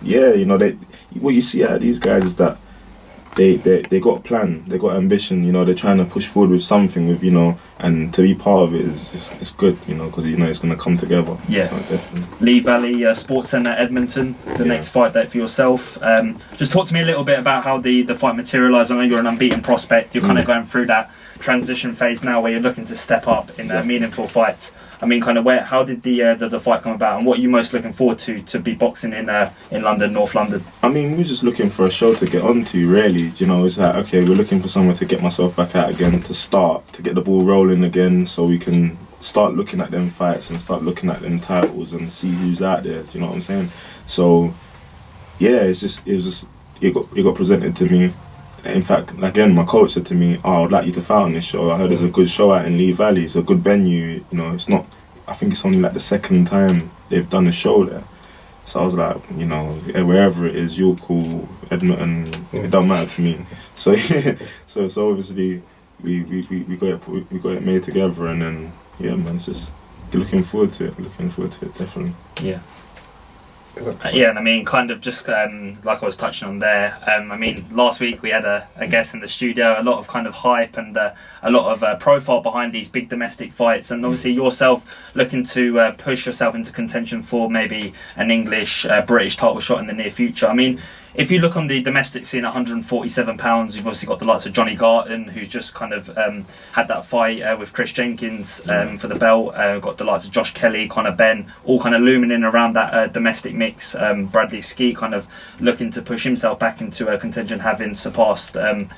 yeah, you know, what you see out of these guys is that they got a plan, they got ambition, you know, they're trying to push forward with something, with, you know, and to be part of it is just, it's good, you know, because, you know, it's going to come together. Yeah. So definitely. Lee Valley Sports Centre Edmonton, the next fight date for yourself. Just talk to me a little bit about how the fight materialised. I know you're an unbeaten prospect. You're kind of going through that transition phase now where you're looking to step up in meaningful fights. I mean, kind of how did the fight come about, and what are you most looking forward to be boxing in London, North London? I mean, we're just looking for a show to get onto, really. You know, it's like, okay, we're looking for somewhere to get myself back out again, to get the ball rolling again, so we can start looking at them fights and start looking at them titles and see who's out there. Do you know what I'm saying? So, yeah, it got presented to me. In fact, again, my coach said to me, "Oh, I'd like you to fight on this show. I heard there's a good show out in Lee Valley. It's a good venue. You know, it's not. I think it's only like the second time they've done a show there." So I was like, you know, wherever it is, you're cool, Edmonton. It don't matter to me. So yeah, so obviously we got it made together, and then yeah, man, it's just looking forward to it. Definitely. Yeah. Yeah, and I mean, kind of just like I was touching on there, I mean, last week we had a guest in the studio, a lot of kind of hype and a lot of profile behind these big domestic fights, and obviously yourself looking to push yourself into contention for maybe an English, British title shot in the near future. I mean, if you look on the domestic scene, 147 pounds, you've obviously got the likes of Johnny Garton, who's just kind of had that fight with Chris Jenkins for the belt. Got the likes of Josh Kelly, Conor Benn, all kind of looming in around that domestic mix. Bradley Ski kind of looking to push himself back into a contention, having surpassed and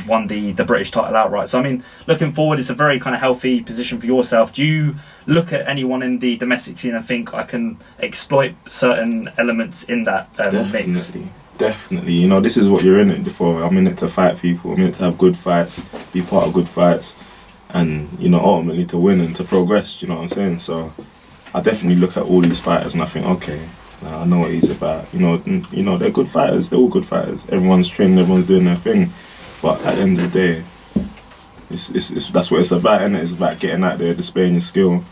won the British title outright. So I mean, looking forward, it's a very kind of healthy position for yourself. Do you look at anyone in the domestic scene and think, I can exploit certain elements in that mix? Definitely, you know, this is what you're in it for. I'm in it to fight people. I'm in it to have good fights, be part of good fights, and, you know, ultimately to win and to progress. Do you know what I'm saying? So I definitely look at all these fighters and I think, okay, I know what he's about. You know, they're good fighters. They're all good fighters. Everyone's training. Everyone's doing their thing. But at the end of the day, that's what it's about, isn't it? It's about getting out there, displaying your skill,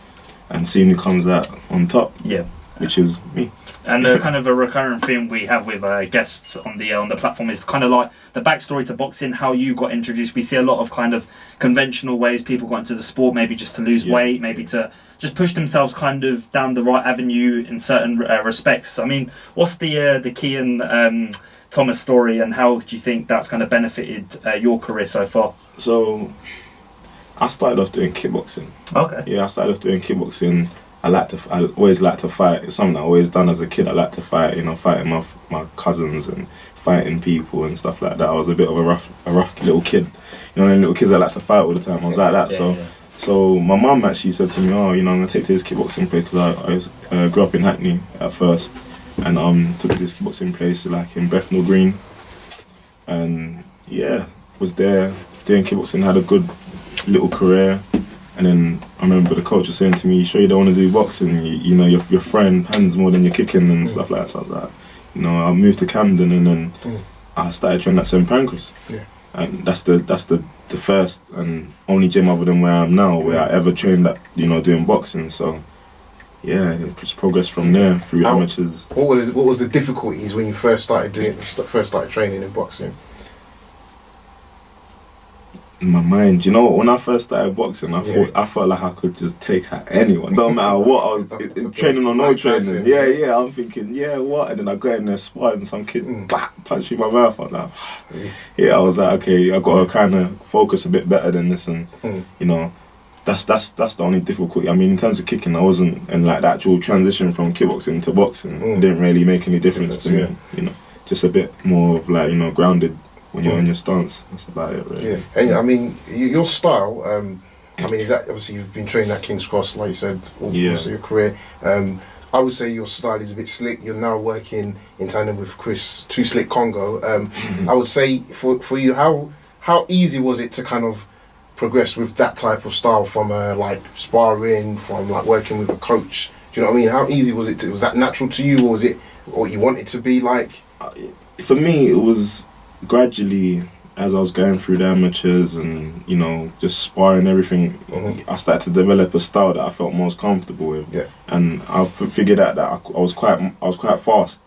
and seeing who comes out on top. Yeah. Which is me. And kind of a recurring theme we have with guests on the platform is kind of like the backstory to boxing, how you got introduced. We see a lot of kind of conventional ways people got into the sport, maybe just to lose weight, maybe to just push themselves kind of down the right avenue in certain respects. I mean, what's the Kian Thomas story, and how do you think that's kind of benefited your career so far? So, I started off doing kickboxing. Okay. Yeah, I started off doing kickboxing. I always like to fight. It's something I always done as a kid. I like to fight, you know, fighting my cousins and fighting people and stuff like that. I was a bit of a rough little kid. You know, them little kids that like to fight all the time. I was like that. So my mum actually said to me, "Oh, you know, I'm gonna take to this kickboxing place," because I grew up in Hackney at first, and took to this kickboxing place like in Bethnal Green, and yeah, was there doing kickboxing. Had a good little career. And then I remember the coach was saying to me, "You sure you don't want to do boxing? You know, you're throwing hands more than you're kicking and stuff like that." So I was like, you know, I moved to Camden, and then I started training at St Pancras. Yeah. And that's the first and only gym other than where I am now where I ever trained at, you know, doing boxing. So yeah, it's progressed from there through amateurs. What was the difficulties when you first started training in boxing? In my mind, you know what? When I first started boxing, I felt like I could just take out anyone, no matter what. I was training or no training. Yeah. I'm thinking, what? And then I got in there sparring, and some kid punched me in my mouth. I was like, I was like, okay, I got to kind of focus a bit better than this, and you know, that's the only difficulty. I mean, in terms of kicking, I wasn't in like the actual transition from kickboxing to boxing. It didn't really make any difference to me. You know, just a bit more of like, you know, grounded. When you're on your stance, that's about it, really. Yeah, and I mean, your style, I mean, is that obviously you've been training at King's Cross, like you said, all most of your career. I would say your style is a bit slick. You're now working in tandem with Chris, Too Slick Congo. I would say for you, how easy was it to kind of progress with that type of style from like sparring, from like working with a coach? Do you know what I mean? How easy was it? Was that natural to you, or was it what you wanted to be like? For me, it was gradually, as I was going through the amateurs and, you know, just sparring everything, I started to develop a style that I felt most comfortable with. Yeah. And I figured out that I was quite fast.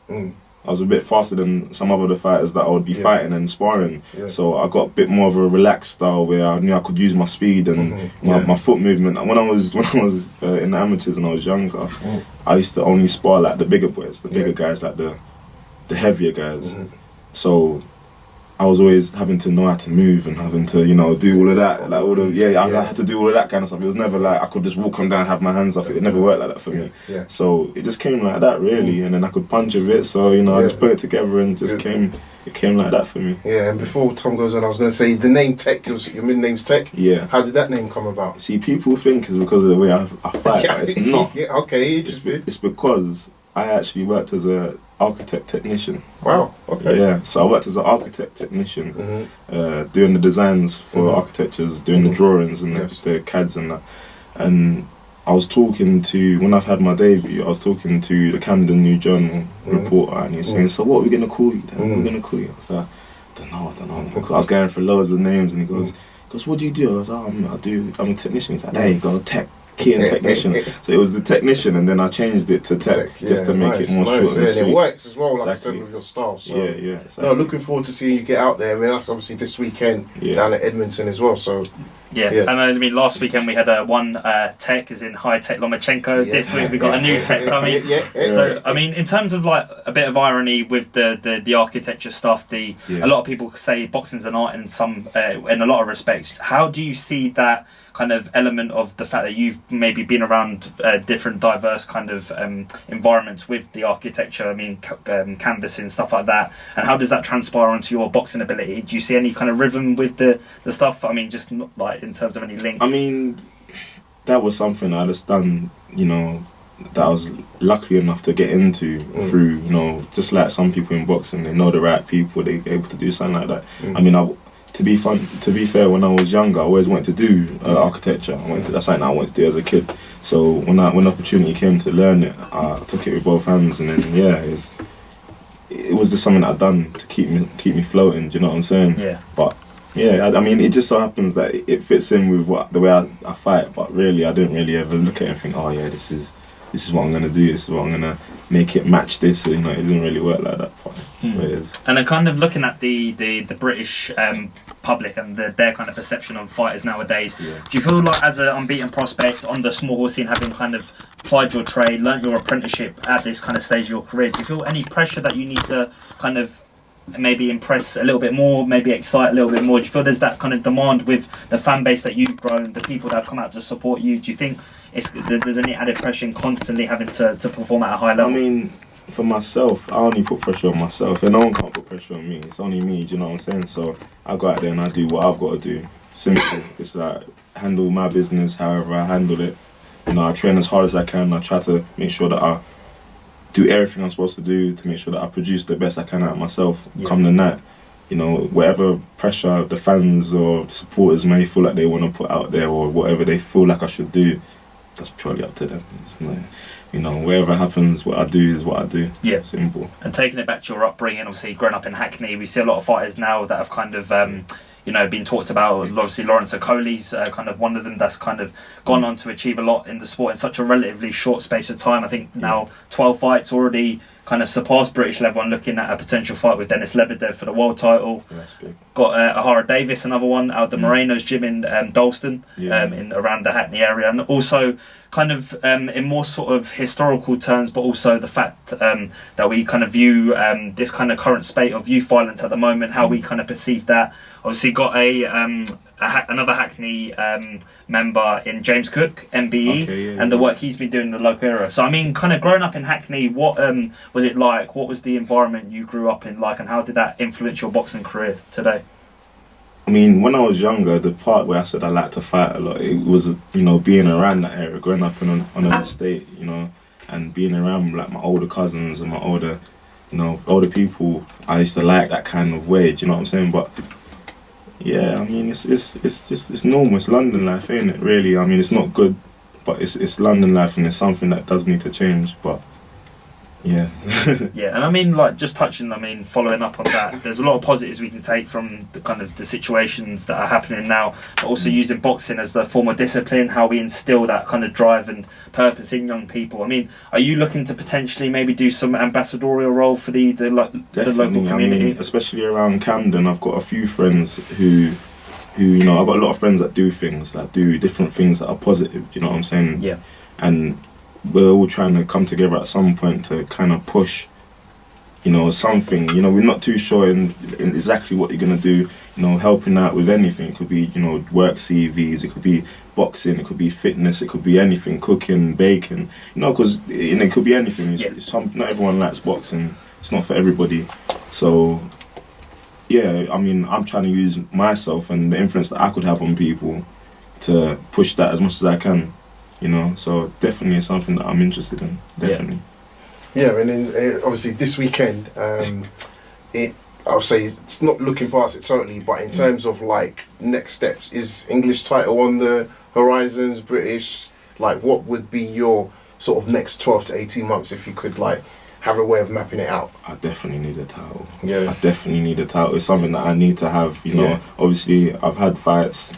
I was a bit faster than some other fighters that I would be fighting and sparring. Yeah. So I got a bit more of a relaxed style where I knew I could use my speed and my foot movement. And when I was in the amateurs and I was younger, I used to only spar like the bigger boys, the bigger guys, like the heavier guys. So I was always having to know how to move and having to, do all of that. Like all the I had to do all of that kind of stuff. It was never like I could just walk on down and have my hands up. It never worked like that for me. Yeah. So it just came like that really, and then I could punch a bit. So I just put it together and just came. It came like that for me. Yeah, and before Tom goes on, I was going to say the name Tec. Your middle name's Tec. Yeah. How did that name come about? See, people think it's because of the way I fight, but it's not. Yeah, okay, interesting. It's because I actually worked as a architect technician. Wow. Okay. Yeah, so I worked as an architect technician, doing the designs for architectures, doing the drawings and the CADs and that. And I was talking to, when I've had my debut, I was talking to the Camden New Journal reporter, and he was saying, "So what are we going to call you then? What are we going to call you?" I was like, I don't know. I was going for loads of names, and he goes, "What do you do?" I was like, I'm a technician. He's like, "There you go, Tec. Kian technician." So it was the technician, and then I changed it to Tec just to make it more short and sweet. And it works as well, like I said, with your style. So. Yeah. Exactly. No, looking forward to seeing you get out there. I mean, that's obviously this weekend down at Edmonton as well. So. Yeah, and I mean, last weekend we had one Tec, as in High Tech Lomachenko. Yeah. This week we got a new Tec. So I mean, in terms of like a bit of irony with the architecture stuff, a lot of people say boxing's an art in a lot of respects. How do you see that kind of element of the fact that you've maybe been around different diverse kind of environments with the architecture, I mean canvassing, stuff like that, and how does that transpire onto your boxing ability? Do you see any kind of rhythm with the stuff? I mean, just not like in terms of any link. I mean, that was something I just done, that I was lucky enough to get into through, just like some people in boxing, they know the right people, they're able to do something like that. I mean, to be fair, when I was younger, I always wanted to do architecture. That's something I wanted to do as a kid. So when the opportunity came to learn it, I took it with both hands, and then it was just something I'd done to keep me floating. Do you know what I'm saying? Yeah. But I mean, it just so happens that it fits in with the way I fight. But really, I didn't really ever look at it and think, oh yeah, this is what I'm gonna do. This is what I'm gonna make it match this. It didn't really work like that. But that's what it is. And then kind of looking at the British public and their kind of perception of fighters nowadays, do you feel like as an unbeaten prospect on the small horse scene, having kind of applied your trade, learnt your apprenticeship at this kind of stage of your career, do you feel any pressure that you need to kind of maybe impress a little bit more, maybe excite a little bit more? Do you feel there's that kind of demand with the fan base that you've grown, the people that have come out to support you? Do you think there's any added pressure in constantly having to perform at a high level? I mean, for myself, I only put pressure on myself, and no one can't put pressure on me. It's only me, do you know what I'm saying? So I go out there and I do what I've got to do. Simple. It's like handle my business however I handle it. I train as hard as I can. I try to make sure that I do everything I'm supposed to do to make sure that I produce the best I can out of myself come the night. Whatever pressure the fans or the supporters may feel like they want to put out there, or whatever they feel like I should do, that's purely up to them. It's not, wherever happens, what I do is what I do. Yeah. Simple. And taking it back to your upbringing, obviously growing up in Hackney, we see a lot of fighters now that have kind of been talked about. Obviously Lawrence Okoli's kind of one of them that's kind of gone on to achieve a lot in the sport in such a relatively short space of time. I think now 12 fights already kind of surpassed British level, and looking at a potential fight with Dennis Lebedev for the world title. Yeah, that's big. Got Ahara Davis, another one out at the Moreno's gym in Dalston, in around the Hackney area, and also kind of in more sort of historical terms, but also the fact that we kind of view this kind of current spate of youth violence at the moment, how we kind of perceive that. Obviously got another Hackney member in James Cook, MBE, and the work he's been doing in the local area. So I mean, kind of growing up in Hackney, what was it like? What was the environment you grew up in like, and how did that influence your boxing career today? I mean, when I was younger, the part where I said I like to fight a lot, it was being around that area, growing up on an estate, and being around like my older cousins and my older people. I used to like that kind of way. Do you know what I'm saying? But yeah, I mean, it's normal. It's London life, ain't it? Really, I mean, it's not good, but it's London life, and it's something that does need to change. But Yeah. Yeah, and I mean, like, just touching, I mean, following up on that, there's a lot of positives we can take from the kind of the situations that are happening now, but also using boxing as the form of discipline, how we instill that kind of drive and purpose in young people. I mean, are you looking to potentially maybe do some ambassadorial role for the local community? I mean, especially around Camden, I've got a few friends who you know, I've got a lot of friends that do things, that do different things that are positive, you know what I'm saying? Yeah. And we're all trying to come together at some point to kind of push, you know, something. You know, we're not too sure in exactly what you're going to do, you know, helping out with anything. It could be, you know, work CVs, it could be boxing, it could be fitness, it could be anything, cooking, baking, you know, because it could be anything. Not everyone likes boxing, it's not for everybody. So, yeah, I mean, I'm trying to use myself and the influence that I could have on people to push that as much as I can. You know, so definitely it's something that I'm interested in. Definitely. Yeah, and then obviously this weekend, I'll say it's not looking past it totally, but in terms of like next steps, is English title on the horizons? British, like what would be your sort of next 12 to 18 months if you could like have a way of mapping it out? I definitely need a title. Yeah, I definitely need a title. It's something that I need to have. You know, obviously I've had fights.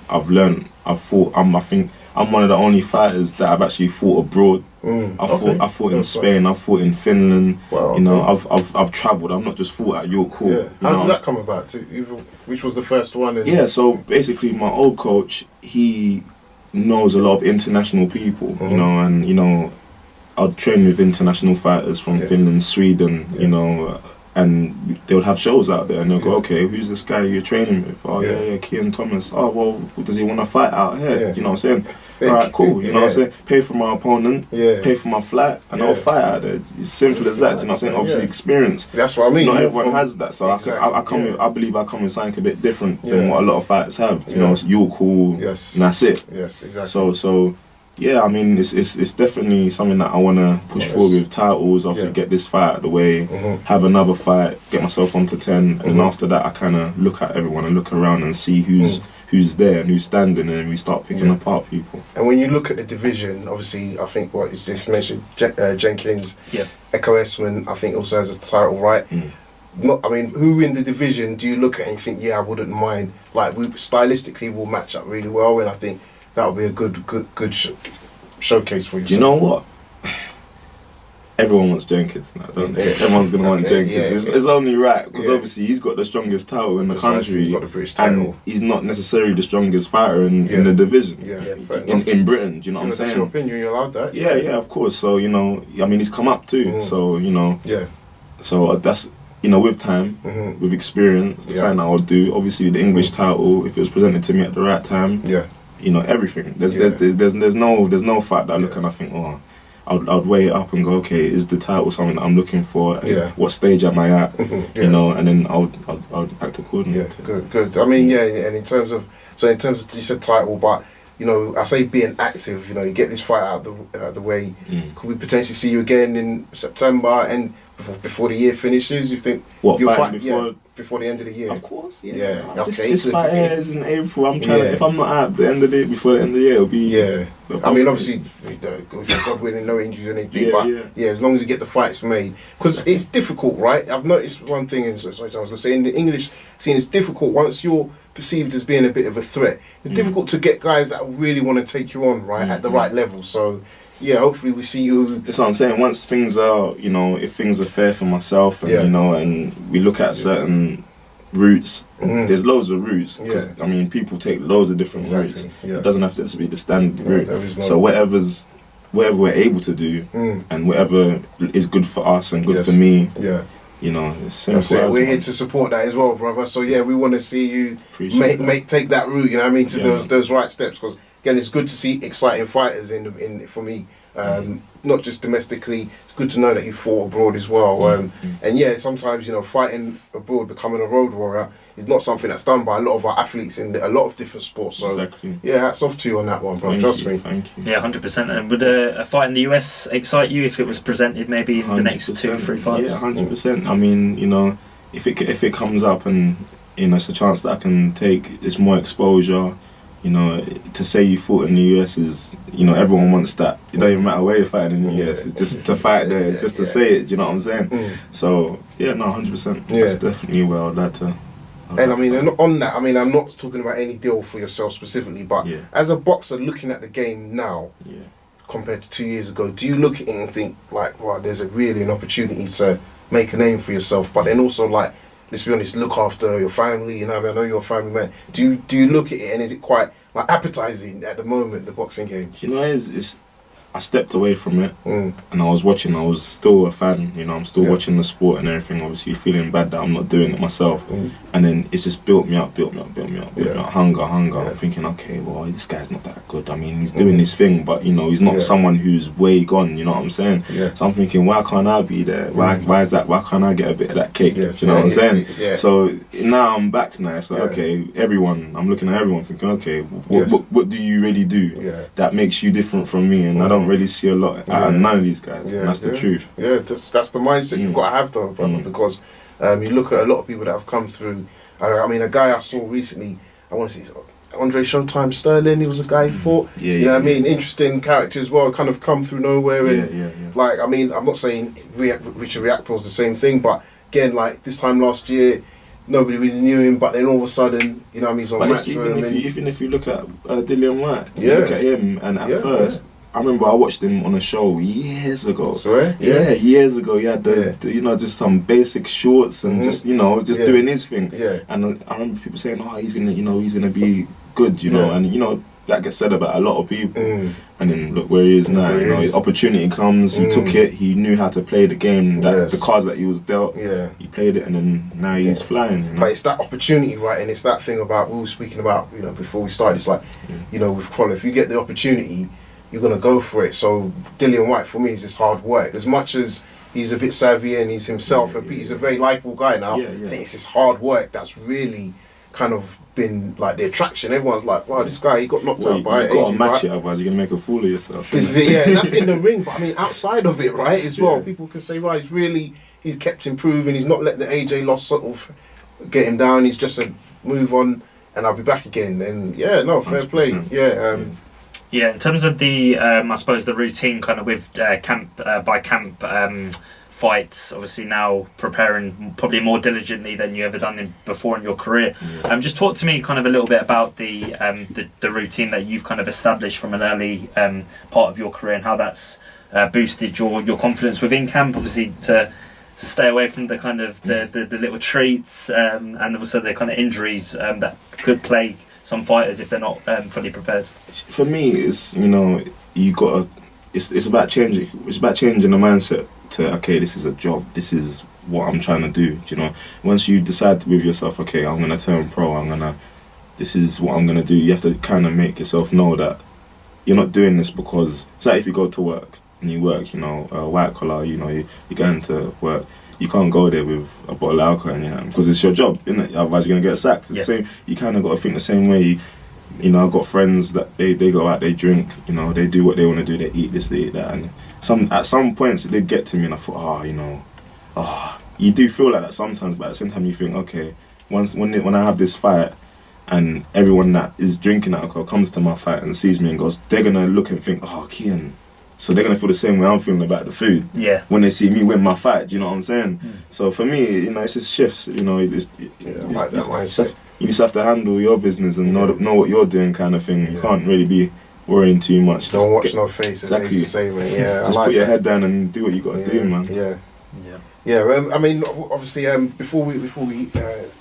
I've learned. I've fought. I think I'm one of the only fighters that I've actually fought abroad. I fought in Spain. I fought in Finland. Wow, you know, I've travelled. I've not just fought at York Hall. Yeah. How did that come about? Which was the first one? Yeah. So basically, my old coach, he knows a lot of international people. You know, and you know, I'd train with international fighters from Finland, Sweden. You know. And they would have shows out there, and they'll go, okay, who's this guy you're training with? Oh, yeah, Kian Thomas. Oh, well, does he want to fight out here? You know what I'm saying? All right, cool. You know what I'm saying? Pay for my opponent, pay for my flight, and I'll fight out there. It's simple as that. You know what I'm saying? Obviously, experience. That's what I mean. Not everyone has that, so I believe I come with something a bit different than what a lot of fighters have. You know, it's York Hall, and that's it. Yes, exactly. So. Yeah, I mean, it's definitely something that I want to push forward with titles. After get this fight out of the way, have another fight, get myself onto 10, and after that, I kind of look at everyone and look around and see who's there and who's standing, and we start picking apart people. And when you look at the division, obviously, I think what is it's mentioned, Jenkins, Echo Esman, I think also has a title, right? I mean, who in the division do you look at and think, yeah, I wouldn't mind? Like, stylistically, will match up really well, and I think that would be a good showcase for you. Do you know what? Everyone wants Jenkins now, don't they? Everyone's going to want Jenkins. It's only right, because obviously he's got the strongest title in the country. He's got the British title. And he's not necessarily the strongest fighter in the division. In Britain, do you know what I'm saying? That's your opinion, you're allowed that. Yeah, of course. So, you know, I mean, he's come up too. So, you know. So that's, you know, with time, with experience, it's something I would do. Obviously, the English title, if it was presented to me at the right time, you know, everything. There's no fight that I look and I think, oh, I'd weigh it up and go, okay, is the title something that I'm looking for? What stage am I at? You know, and then I'll act accordingly. Good. I mean, and in terms of you said title, but you know, I say being active. You know, you get this fight out the way. Could we potentially see you again in September and before the year finishes? You think you'll fight before the end of the year? Of course, This fight here is in April. I'm trying to, if I'm not out the end of the before the end of the year, it'll be I mean, obviously, God willing, no injuries or anything. But as long as you get the fights made, because it's difficult, right? I've noticed one thing. I was going to say in the English scene, it's difficult once you're perceived as being a bit of a threat. It's difficult to get guys that really want to take you on, right, at the right level. So. Yeah, hopefully we see you. That's what I'm saying. Once things are, you know, if things are fair for myself, and you know, and we look at certain routes, there's loads of routes. Because I mean, people take loads of different routes. It doesn't have to just be the standard route. So whatever we're able to do, and whatever is good for us and good for me. You know, it's simple. We're here to support that as well, brother. So we want to see you take that route. You know what I mean, to those right steps, because. Again, it's good to see exciting fighters in for me, not just domestically. It's good to know that you fought abroad as well. And sometimes, you know, fighting abroad, becoming a road warrior is not something that's done by a lot of our athletes in a lot of different sports. So, hats off to you on that one, bro. Trust me. Thank you. Yeah, 100%. And would a fight in the US excite you if it was presented maybe in the next 2 or 3 fights? Yeah, 100%. I mean, you know, if it comes up and, you know, it's a chance that I can take, it's more exposure. you know, to say you fought in the US is, you know, everyone wants that. It don't even matter where you're fighting in the US. It's just to fight there, just to say it. Do you know what I'm saying? So yeah, no, 100%. That's definitely where I'd like to. And I mean, and on that, I mean, I'm not talking about any deal for yourself specifically, but as a boxer looking at the game now, compared to 2 years ago, do you look at it and think like, wow, there's really an opportunity to make a name for yourself, but then also like, let's be honest, look after your family. You know, I know you're a family man. Do you look at it and is it quite like appetizing at the moment, the boxing game? You know, it's I stepped away from it and I was watching. I was still a fan. You know, I'm still watching the sport and everything. Obviously, feeling bad that I'm not doing it myself. And then it's just built me up. Hunger. I'm thinking, okay, well, this guy's not that good. I mean, he's doing his thing, but you know, he's not someone who's way gone. You know what I'm saying? So I'm thinking, why can't I be there? Why is that? Why can't I get a bit of that cake? You know what I'm saying? So now I'm back now. It's like, okay, I'm looking at everyone thinking, okay, what do you really do that makes you different from me? And I don't really see a lot out of none of these guys. And that's the truth. Yeah, that's the mindset you've got to have though, brother, because you look at a lot of people that have come through. I mean, a guy I saw recently, I want to say Andre Showtime Sterling, he was a guy who fought. You know what I mean? Interesting character as well, kind of come through nowhere. And like, I mean, I'm not saying Richard Riakpor's the same thing, but again, like this time last year, nobody really knew him, but then all of a sudden, you know what I mean, he's on match. Even if you look at Dillian White, you look at him, and at first, I remember I watched him on a show years ago. Sorry? Years ago. He had the you know, just some basic shorts and just, you know, just doing his thing. And I remember people saying, oh, he's gonna be good, you know, and you know, that gets said about a lot of people. And then look where he is now. You know, his opportunity comes, he took it, he knew how to play the game, the cards that he was dealt. He played it, and then now he's flying. You know? But it's that opportunity, right? And it's that thing about, we were speaking about, you know, before we started, it's like, you know, with Crawler, if you get the opportunity, you're going to go for it. So Dillian White, for me, is just hard work. As much as he's a bit savvy and he's himself, he's a very likeable guy now, I think it's his hard work that's really kind of been like the attraction. Everyone's like, wow, this guy, he got knocked out by Adrian. You've got to match it, otherwise you're going to make a fool of yourself. This is it, that's in the ring. But I mean, outside of it, right, as well, people can say, right, he's kept improving. He's not let the AJ loss sort of get him down. He's just said, move on and I'll be back again. And fair play. Yeah, in terms of the, I suppose the routine kind of with camp fights, obviously now preparing probably more diligently than you ever done before in your career. Just talk to me kind of a little bit about the routine that you've kind of established from an early part of your career and how that's boosted your confidence within camp, obviously to stay away from the kind of the little treats and also the kind of injuries that could plague some fighters if they're not fully prepared. For me, it's, you know, you gotta. It's about changing. It's about changing the mindset to, okay, this is a job. This is what I'm trying to do. You know, once you decide with yourself, okay, I'm gonna turn pro. This is what I'm gonna do. You have to kind of make yourself know that you're not doing this because it's like if you go to work and you work, you know, white collar. You know, you're going to work. You can't go there with a bottle of alcohol in your hand because it's your job, isn't it? Otherwise, you're gonna get sacked. It's the same. You kind of got to think the same way. You know, I've got friends that they go out, they drink. You know, they do what they want to do. They eat this, they eat that, and at some points they get to me, and I thought, you do feel like that sometimes. But at the same time, you think, okay, when I have this fight, and everyone that is drinking alcohol comes to my fight and sees me and goes, they're gonna look and think, oh, Kian. So they're going to feel the same way I'm feeling about the food. When they see me win my fight, do you know what I'm saying? So for me, you know, it's just shifts. You know, you just have to handle your business and know what you're doing, kind of thing. You can't really be worrying too much. Don't watch no faces. Exactly. Say, man. Just put your head down and do what you got to do, man. I mean, obviously, before we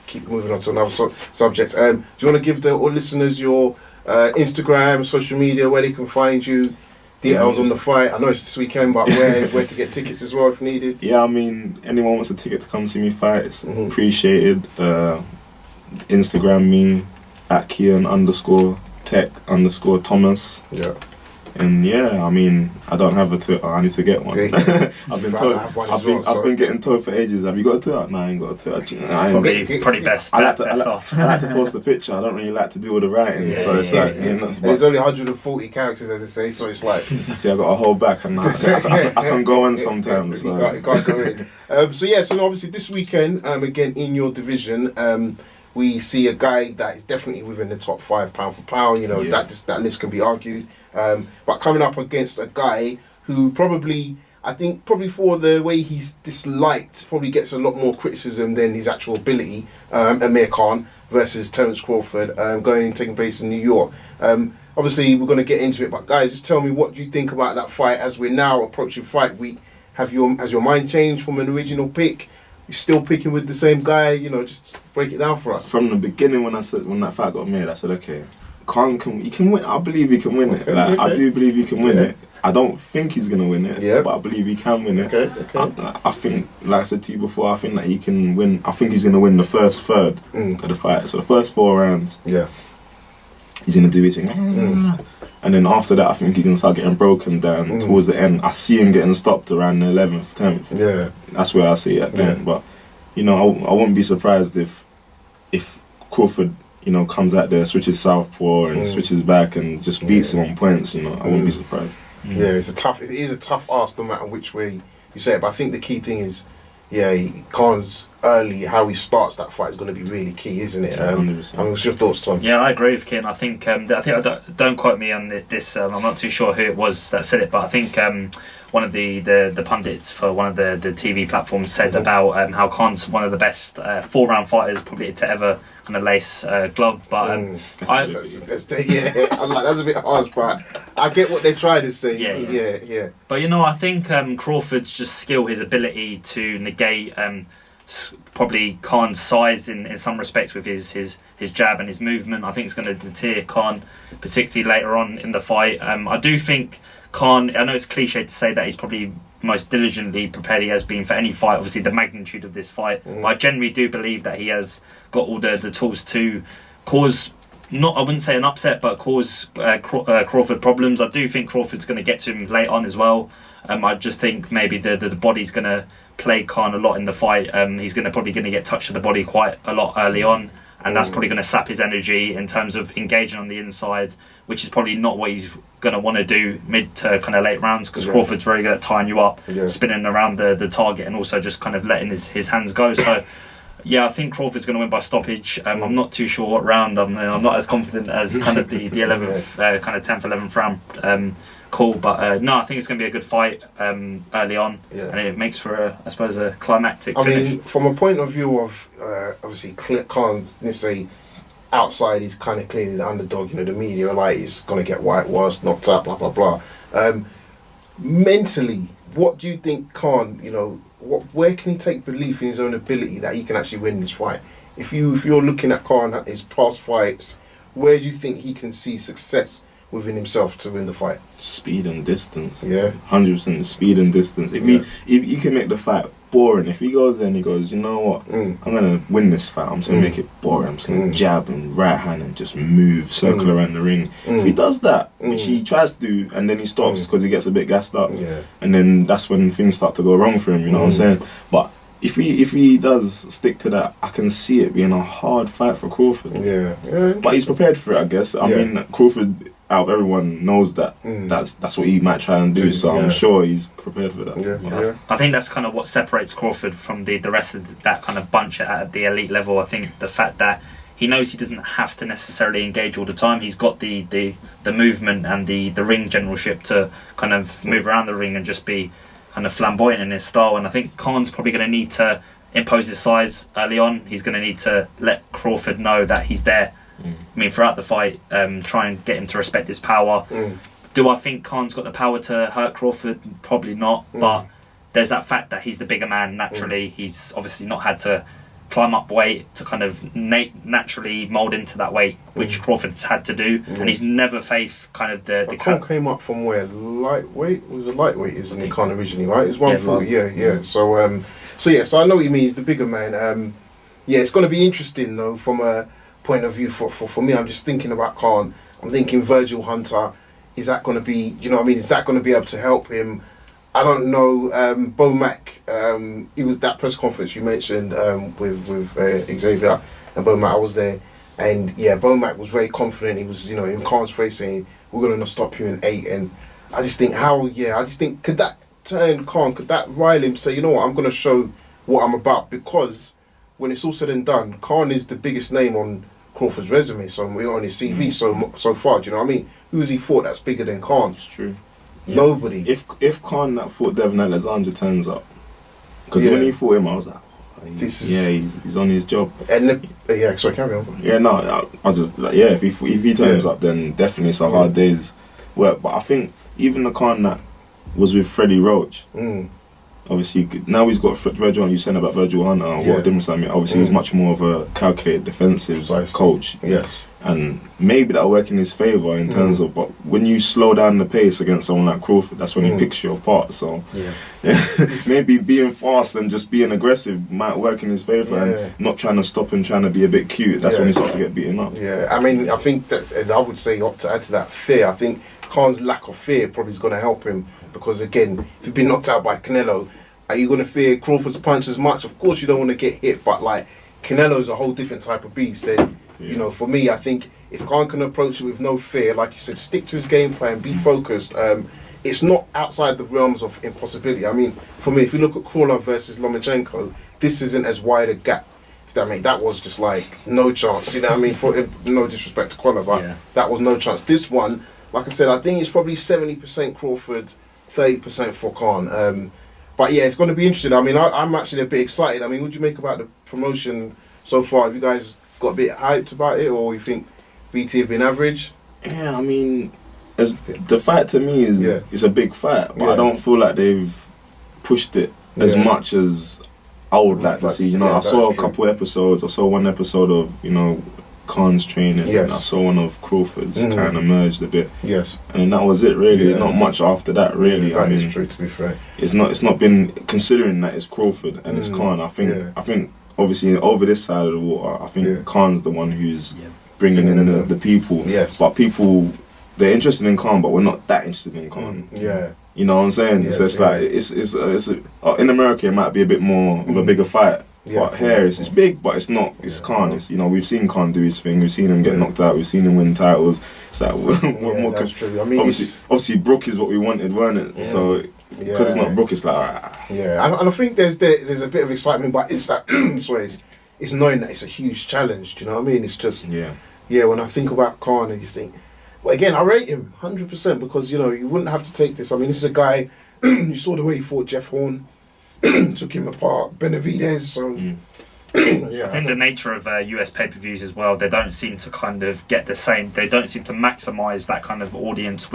keep moving on to another subject, do you want to give all listeners your Instagram, social media, where they can find you? Details on the fight. I know it's this weekend, but where to get tickets as well if needed. Yeah, I mean, anyone wants a ticket to come see me fight, it's appreciated. Instagram me at Kian_Tec_ Thomas. And I mean, I don't have a Twitter. I need to get one. I've been getting told for ages. Have you got a Twitter? No, I ain't got a Twitter. Probably best. I like to post a picture. I don't really like to do all the writing. So it's like, you know, there's only 140 characters, as they say. So it's like exactly. I got a whole back, and I can go in sometimes. You can't go in. So obviously this weekend, again in your division. we see a guy that is definitely within the top 5 pound for pound. You know, that list can be argued. But coming up against a guy who probably for the way he's disliked, probably gets a lot more criticism than his actual ability, Amir Khan versus Terence Crawford, taking place in New York. Obviously, we're going to get into it, but guys, just tell me, what do you think about that fight as we're now approaching fight week? Has your mind changed from an original pick? You're still picking with the same guy? You know, just break it down for us. From the beginning, when that fight got made, I said, okay, Khan he can win. I believe he can win it. I do believe he can win it. I don't think he's going to win it, but I believe he can win it. I think, like I said to you before, I think that he can win. I think he's going to win the first third of the fight. So the first 4 rounds, he's going to do his thing. And then after that, I think he can start getting broken down towards the end. I see him getting stopped around the 11th, 10th. Yeah. That's where I see it then. But, you know, I wouldn't be surprised if Crawford, you know, comes out there, switches southpaw and switches back and just beats him on points, you know. I wouldn't be surprised. Yeah, it is a tough ask no matter which way you say it. But I think the key thing is, Khan's early, how he starts that fight is going to be really key, isn't it? What's your thoughts, Tom? Yeah, I agree with Kian. I think don't quote me on this. I'm not too sure who it was that said it, but I think one of the pundits for one of the TV platforms said about how Khan's one of the best 4-round fighters probably to ever kind of lace glove. But that's a bit harsh, but I get what they're trying to say. Yeah. But you know, I think Crawford's just skill, his ability to negate probably Khan's size in some respects with his jab and his movement, I think it's going to deter Khan, particularly later on in the fight. I do think Khan, I know it's cliche to say that he's probably most diligently prepared he has been for any fight, obviously the magnitude of this fight, but I generally do believe that he has got all the tools to cause, not, I wouldn't say an upset, but cause Crawford problems. I do think Crawford's going to get to him late on as well. I just think maybe the body's going to play Khan a lot in the fight. He's probably going to get touched to the body quite a lot early on, and that's probably going to sap his energy in terms of engaging on the inside, which is probably not what he's going to want to do mid to kind of late rounds, because Crawford's very good at tying you up, spinning around the target, and also just kind of letting his hands go. So yeah, I think Crawford's going to win by stoppage. I'm not too sure what round. I'm not as confident as kind of the 11th, kind of 10th, 11th round call. But no, I think it's going to be a good fight early on, and it makes for I suppose a climactic finish. I mean, from a point of view of obviously Khan's necessarily outside, he's kind of clearly the underdog. You know, the media are like he's going to get whitewashed, knocked out, blah blah blah. Mentally, what do you think Khan? You know, where can he take belief in his own ability that he can actually win this fight? If you're looking at Khan at his past fights, where do you think he can see success within himself to win the fight? Speed and distance. Yeah, 100% speed and distance. If he can make the fight boring, if he goes there and he goes, you know what, I'm gonna win this fight. I'm just gonna make it boring. I'm just gonna jab and right hand and just move, circle around the ring. If he does that, which he tries to do, and then he stops because he gets a bit gassed up, and then that's when things start to go wrong for him. You know what I'm saying? But if he does stick to that, I can see it being a hard fight for Crawford. Yeah. But he's prepared for it, I guess. I mean, Crawford, out of everyone, knows that that's what he might try and do. So I'm sure he's prepared for that. I think that's kind of what separates Crawford from the rest of that kind of bunch at the elite level. I think the fact that he knows he doesn't have to necessarily engage all the time. He's got the movement and the ring generalship to kind of move around the ring and just be kind of flamboyant in his style. And I think Khan's probably going to need to impose his size early on. He's going to need to let Crawford know that he's there. I mean, throughout the fight, try and get him to respect his power. Do I think Khan's got the power to hurt Crawford? Probably not. But there's that fact that he's the bigger man naturally. He's obviously not had to climb up weight to kind of naturally mould into that weight, which Crawford's had to do. And he's never faced kind of the Khan came up from where? Lightweight? It was a lightweight, isn't it, Khan originally, right? It was 140, So I know what you mean. He's the bigger man. It's going to be interesting, though, from a point of view for me. I'm just thinking about Khan. I'm thinking Virgil Hunter. Is that going to be, you know what I mean? Is that going to be able to help him? I don't know. Bo Mack, it was that press conference you mentioned with Xavier and Bo Mack. I was there, and Bo Mack was very confident. He was, in Khan's face saying, "We're going to stop you in 8." And I just think could that turn Khan? Could that rile him? Say, you know what? I'm going to show what I'm about, because when it's all said and done, Khan is the biggest name on Crawford's resume, so we're on his CV so far. Do you know what I mean? Who has he fought that's bigger than Khan? It's true. Yeah. Nobody. If Khan that fought Devin Alexander turns up, because when he fought him, I was like, he's on his job. And sorry, carry on. Yeah, no, I was just like, if he turns up, then definitely it's a hard day's work. But I think even the Khan that was with Freddie Roach, obviously now he's got Virgil. You said about Virgil Hunter. What difference? I mean, obviously he's much more of a calculated defensive coach. Yes, and maybe that'll work in his favour in terms of. But when you slow down the pace against someone like Crawford, that's when he picks you apart. So maybe being fast and just being aggressive might work in his favour, and not trying to stop and trying to be a bit cute. That's when he starts to get beaten up. Yeah, I mean, I think that's, and I would say to add to that, fear. I think Khan's lack of fear probably is going to help him, because again, if you've been knocked out by Canelo, are you going to fear Crawford's punch as much? Of course you don't want to get hit, but like Canelo's a whole different type of beast. Then you know, for me, I think if Khan can approach it with no fear, like you said, stick to his game plan, be focused. It's not outside the realms of impossibility. I mean, for me, if you look at Crawler versus Lomachenko, this isn't as wide a gap. If that was just like no chance. You know what I mean? For no disrespect to Crawler, but that was no chance. This one, like I said, I think it's probably 70% Crawford, 30% for Khan. But yeah, it's going to be interesting. I mean, I'm actually a bit excited. I mean, what do you make about the promotion so far? Have you guys got a bit hyped about it, or you think BT have been average? Yeah, I mean, the fight to me is a big fight, but I don't feel like they've pushed it as much as I would like to see. You know, I saw a couple episodes. I saw one episode of Khan's training. And I saw one of Crawford's kind of merged a bit. Yes, and that was it really. Not much after that really. That is true, to be fair. It's not been, considering that it's Crawford and it's Khan. I think obviously over this side of the water, I think Khan's the one who's bringing in the people. Yes, but people, they're interested in Khan, but we're not that interested in Khan. You know what I'm saying? Yes, so it's like it's in America it might be a bit more of a bigger fight. But here it's big, but it's not. It's Khan. It's, we've seen Khan do his thing. We've seen him get knocked out. We've seen him win titles. It's like what more? That's true. I mean, obviously Brook is what we wanted, weren't it? Yeah. So because it's not Brook, it's like and I think there's a bit of excitement, but it's that it's knowing that it's a huge challenge. Do you know what I mean? It's just when I think about Khan, and you think, well, again, I rate him 100% because you wouldn't have to take this. I mean, this is a guy. You saw the way he fought Jeff Horn. Took him apart, Benavidez. So I think the nature of US pay-per-views as well, they don't seem to kind of get the same. They don't seem to maximise that kind of audience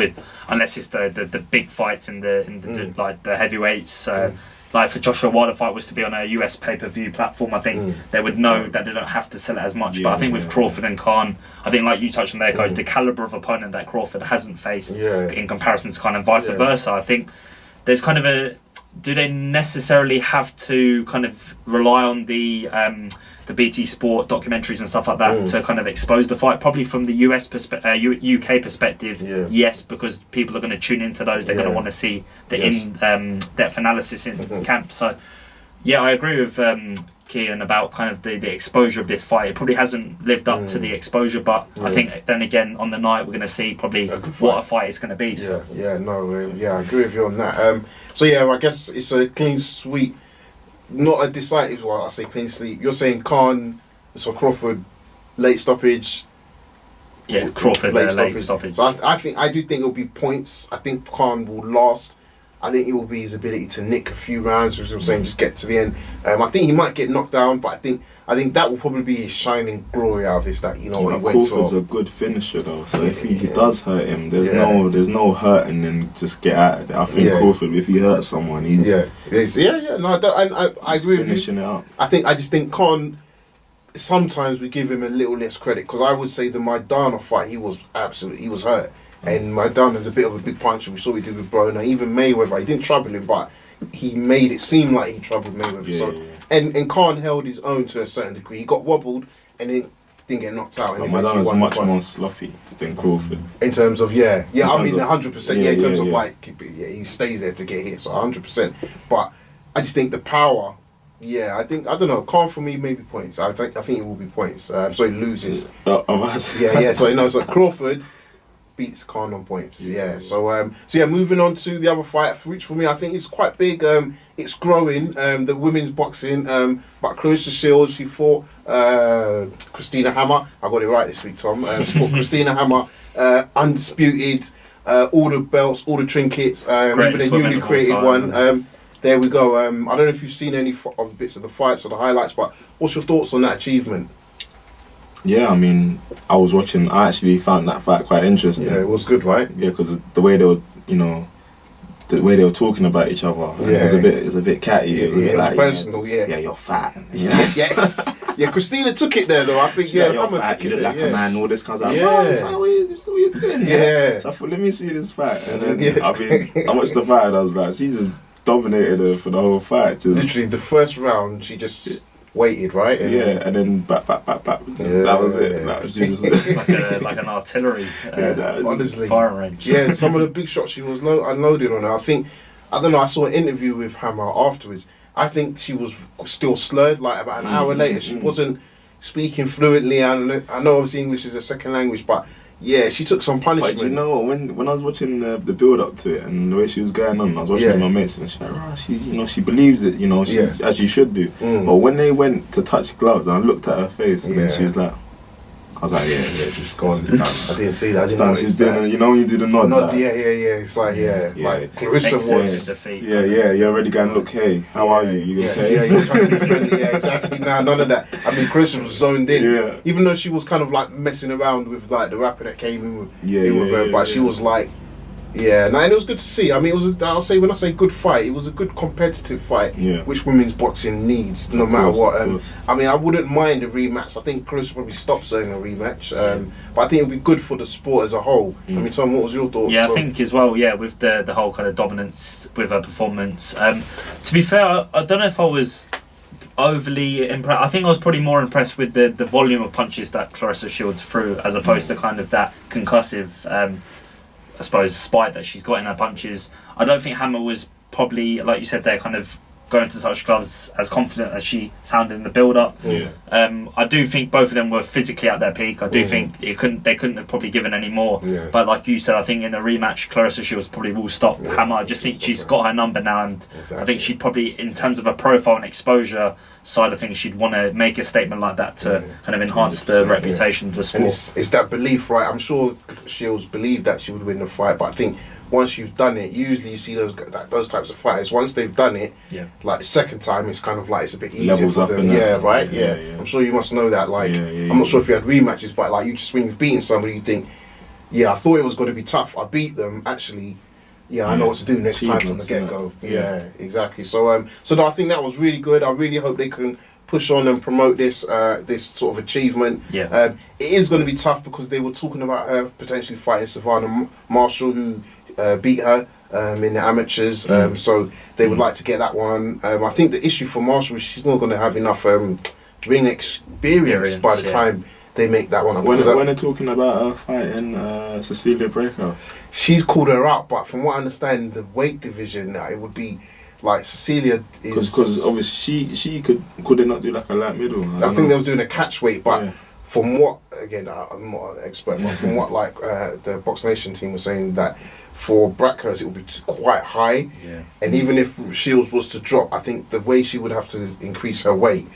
unless it's the big fights in the like the heavyweights. Like if a Joshua Wilder fight was to be on a US pay-per-view platform, I think they would know that they don't have to sell it as much. But I think with Crawford and Khan, I think like you touched on there, Coach, the calibre of opponent that Crawford hasn't faced in comparison to Khan and vice versa. I think there's kind of do they necessarily have to kind of rely on the BT Sport documentaries and stuff like that to kind of expose the fight? Probably from the UK perspective, yes, because people are going to tune into those. They're going to want to see the in-depth analysis in camp. So, yeah, I agree with Kian about kind of the exposure of this fight. It probably hasn't lived up to the exposure, but I think then again on the night we're going to see probably what a fight is going to be. So. I agree with you on that. I guess it's a clean sweep, not a decisive. Well, I say clean sweep. You're saying Khan, so Crawford, late stoppage. Yeah, Crawford late stoppage. So I do think it'll be points. I think Khan will last. I think it will be his ability to nick a few rounds, as I was saying, just get to the end. I think he might get knocked down, but I think that will probably be his shining glory out of this. That what he went Crawford's a good finisher though, so if he does hurt him, there's no hurting and just get out of it. I think Crawford, if he hurts someone, he's No, I agree with you. Finishing it up. I just think Khan. Sometimes we give him a little less credit because I would say the Maidana fight, he was hurt. And Maidana is a bit of a big puncher. We saw what he did with Broner. Even Mayweather, he didn't trouble him, but he made it seem like he troubled Mayweather. And Khan held his own to a certain degree. He got wobbled and then didn't get knocked out. But Maidana's much more sloppy than Crawford. In terms of, 100%. In terms of he stays there to get hit, so 100%. But I just think the power, I don't know. Khan for me maybe points. I think it will be points. So he loses. So it's like Crawford. beats Khan on points. Yeah. So moving on to the other fight, which for me I think is quite big. It's growing. The women's boxing. But Clarissa Shields, she fought Christina Hammer. I got it right this week, Tom. She fought Christina Hammer, undisputed, all the belts, all the trinkets, even the newly created one. There we go. I don't know if you've seen any of the bits of the fights or the highlights, but what's your thoughts on that achievement? Yeah, I mean, I was watching. I actually found that fight quite interesting. Yeah, it was good, right? Yeah, because the way they were, the way they were talking about each other, it was a bit catty. It was personal. Yeah, you're fat. Yeah, Christina took it there though. I think you're fat. You look like a man. All this kind of stuff. Yeah. What you doing? Yeah. So I thought, let me see this fight, and then I watched the fight, and I was like, she just dominated her for the whole fight. Just literally the first round, she just waited, right? And then back. That was it. That was just like an artillery, honestly, firing range. Yeah, some of the big shots she was unloading on her. I don't know. I saw an interview with Hammer afterwards. I think she was still slurred. Like about an hour later, she wasn't speaking fluently. I know obviously English is a second language, but yeah, she took some punishment. But you know, when I was watching the build up to it and the way she was going on, I was watching with my mates, and she's like, she believes it, as she should do. But when they went to touch gloves, and I looked at her face, and then she was like, I was like, she's gone. It's done. I didn't see that. I didn't know she's doing, you did a nod. Yeah. It's like, like Clarissa was. You're already going, look, hey, how are you? You okay? Yeah, you're trying to be friendly. Yeah, exactly. Nah, none of that. I mean, Clarissa was zoned in. Yeah. Even though she was kind of like messing around with like the rapper that came in with her, but she was like, and it was good to see. I mean, I'll say when I say good fight, it was a good competitive fight, which women's boxing needs, no matter what. I mean, I wouldn't mind a rematch. I think Chris probably stopped saying a rematch, but I think it would be good for the sport as a whole. I mean, Tom, what was your thoughts? Yeah, I think as well. Yeah, with the whole kind of dominance with her performance. To be fair, I don't know if I was overly impressed. I think I was probably more impressed with the volume of punches that Clarissa Shields threw, as opposed to kind of that concussive. I suppose spite that she's got in her punches. I don't think Hammer was probably, like you said there, kind of going to touch gloves as confident as she sounded in the build-up. I do think both of them were physically at their peak. I do think they couldn't have probably given any more. But like you said, I think in the rematch, Clarissa Shields probably will stop Hammer. I just think she's got her number now, and I think she'd probably, in terms of a profile and exposure side of things, she'd want to make a statement like that to kind of enhance the reputation of the sport. And it's that belief, right? I'm sure Shields believed that she would win the fight, but I think once you've done it, usually you see those types of fighters, once they've done it, like the second time, it's kind of like it's a bit easier for them. I'm sure you must know that. Like, I'm not sure if you had rematches, but like you just, when you've beaten somebody, you think, I thought it was going to be tough. I beat them, actually. I know what to do next time from the get-go. Exactly. So I think that was really good. I really hope they can push on and promote this sort of achievement. It is going to be tough because they were talking about her potentially fighting Savannah Marshall, who beat her in the amateurs. So they would like to get that one. I think the issue for Marshall is she's not going to have enough ring experience by the time they make that one up. When they're talking about her fighting Cecilia Breakhouse, she's called her out, but from what I understand, the weight division, it would be like Cecilia is, because obviously she could they not do like a light middle? I think they was doing a catch weight, but from what, again, I'm not an expert, but from what like the Box Nation team was saying, that for Brackhurst it would be quite high, and even if Shields was to drop, I think the way she would have to increase her weight,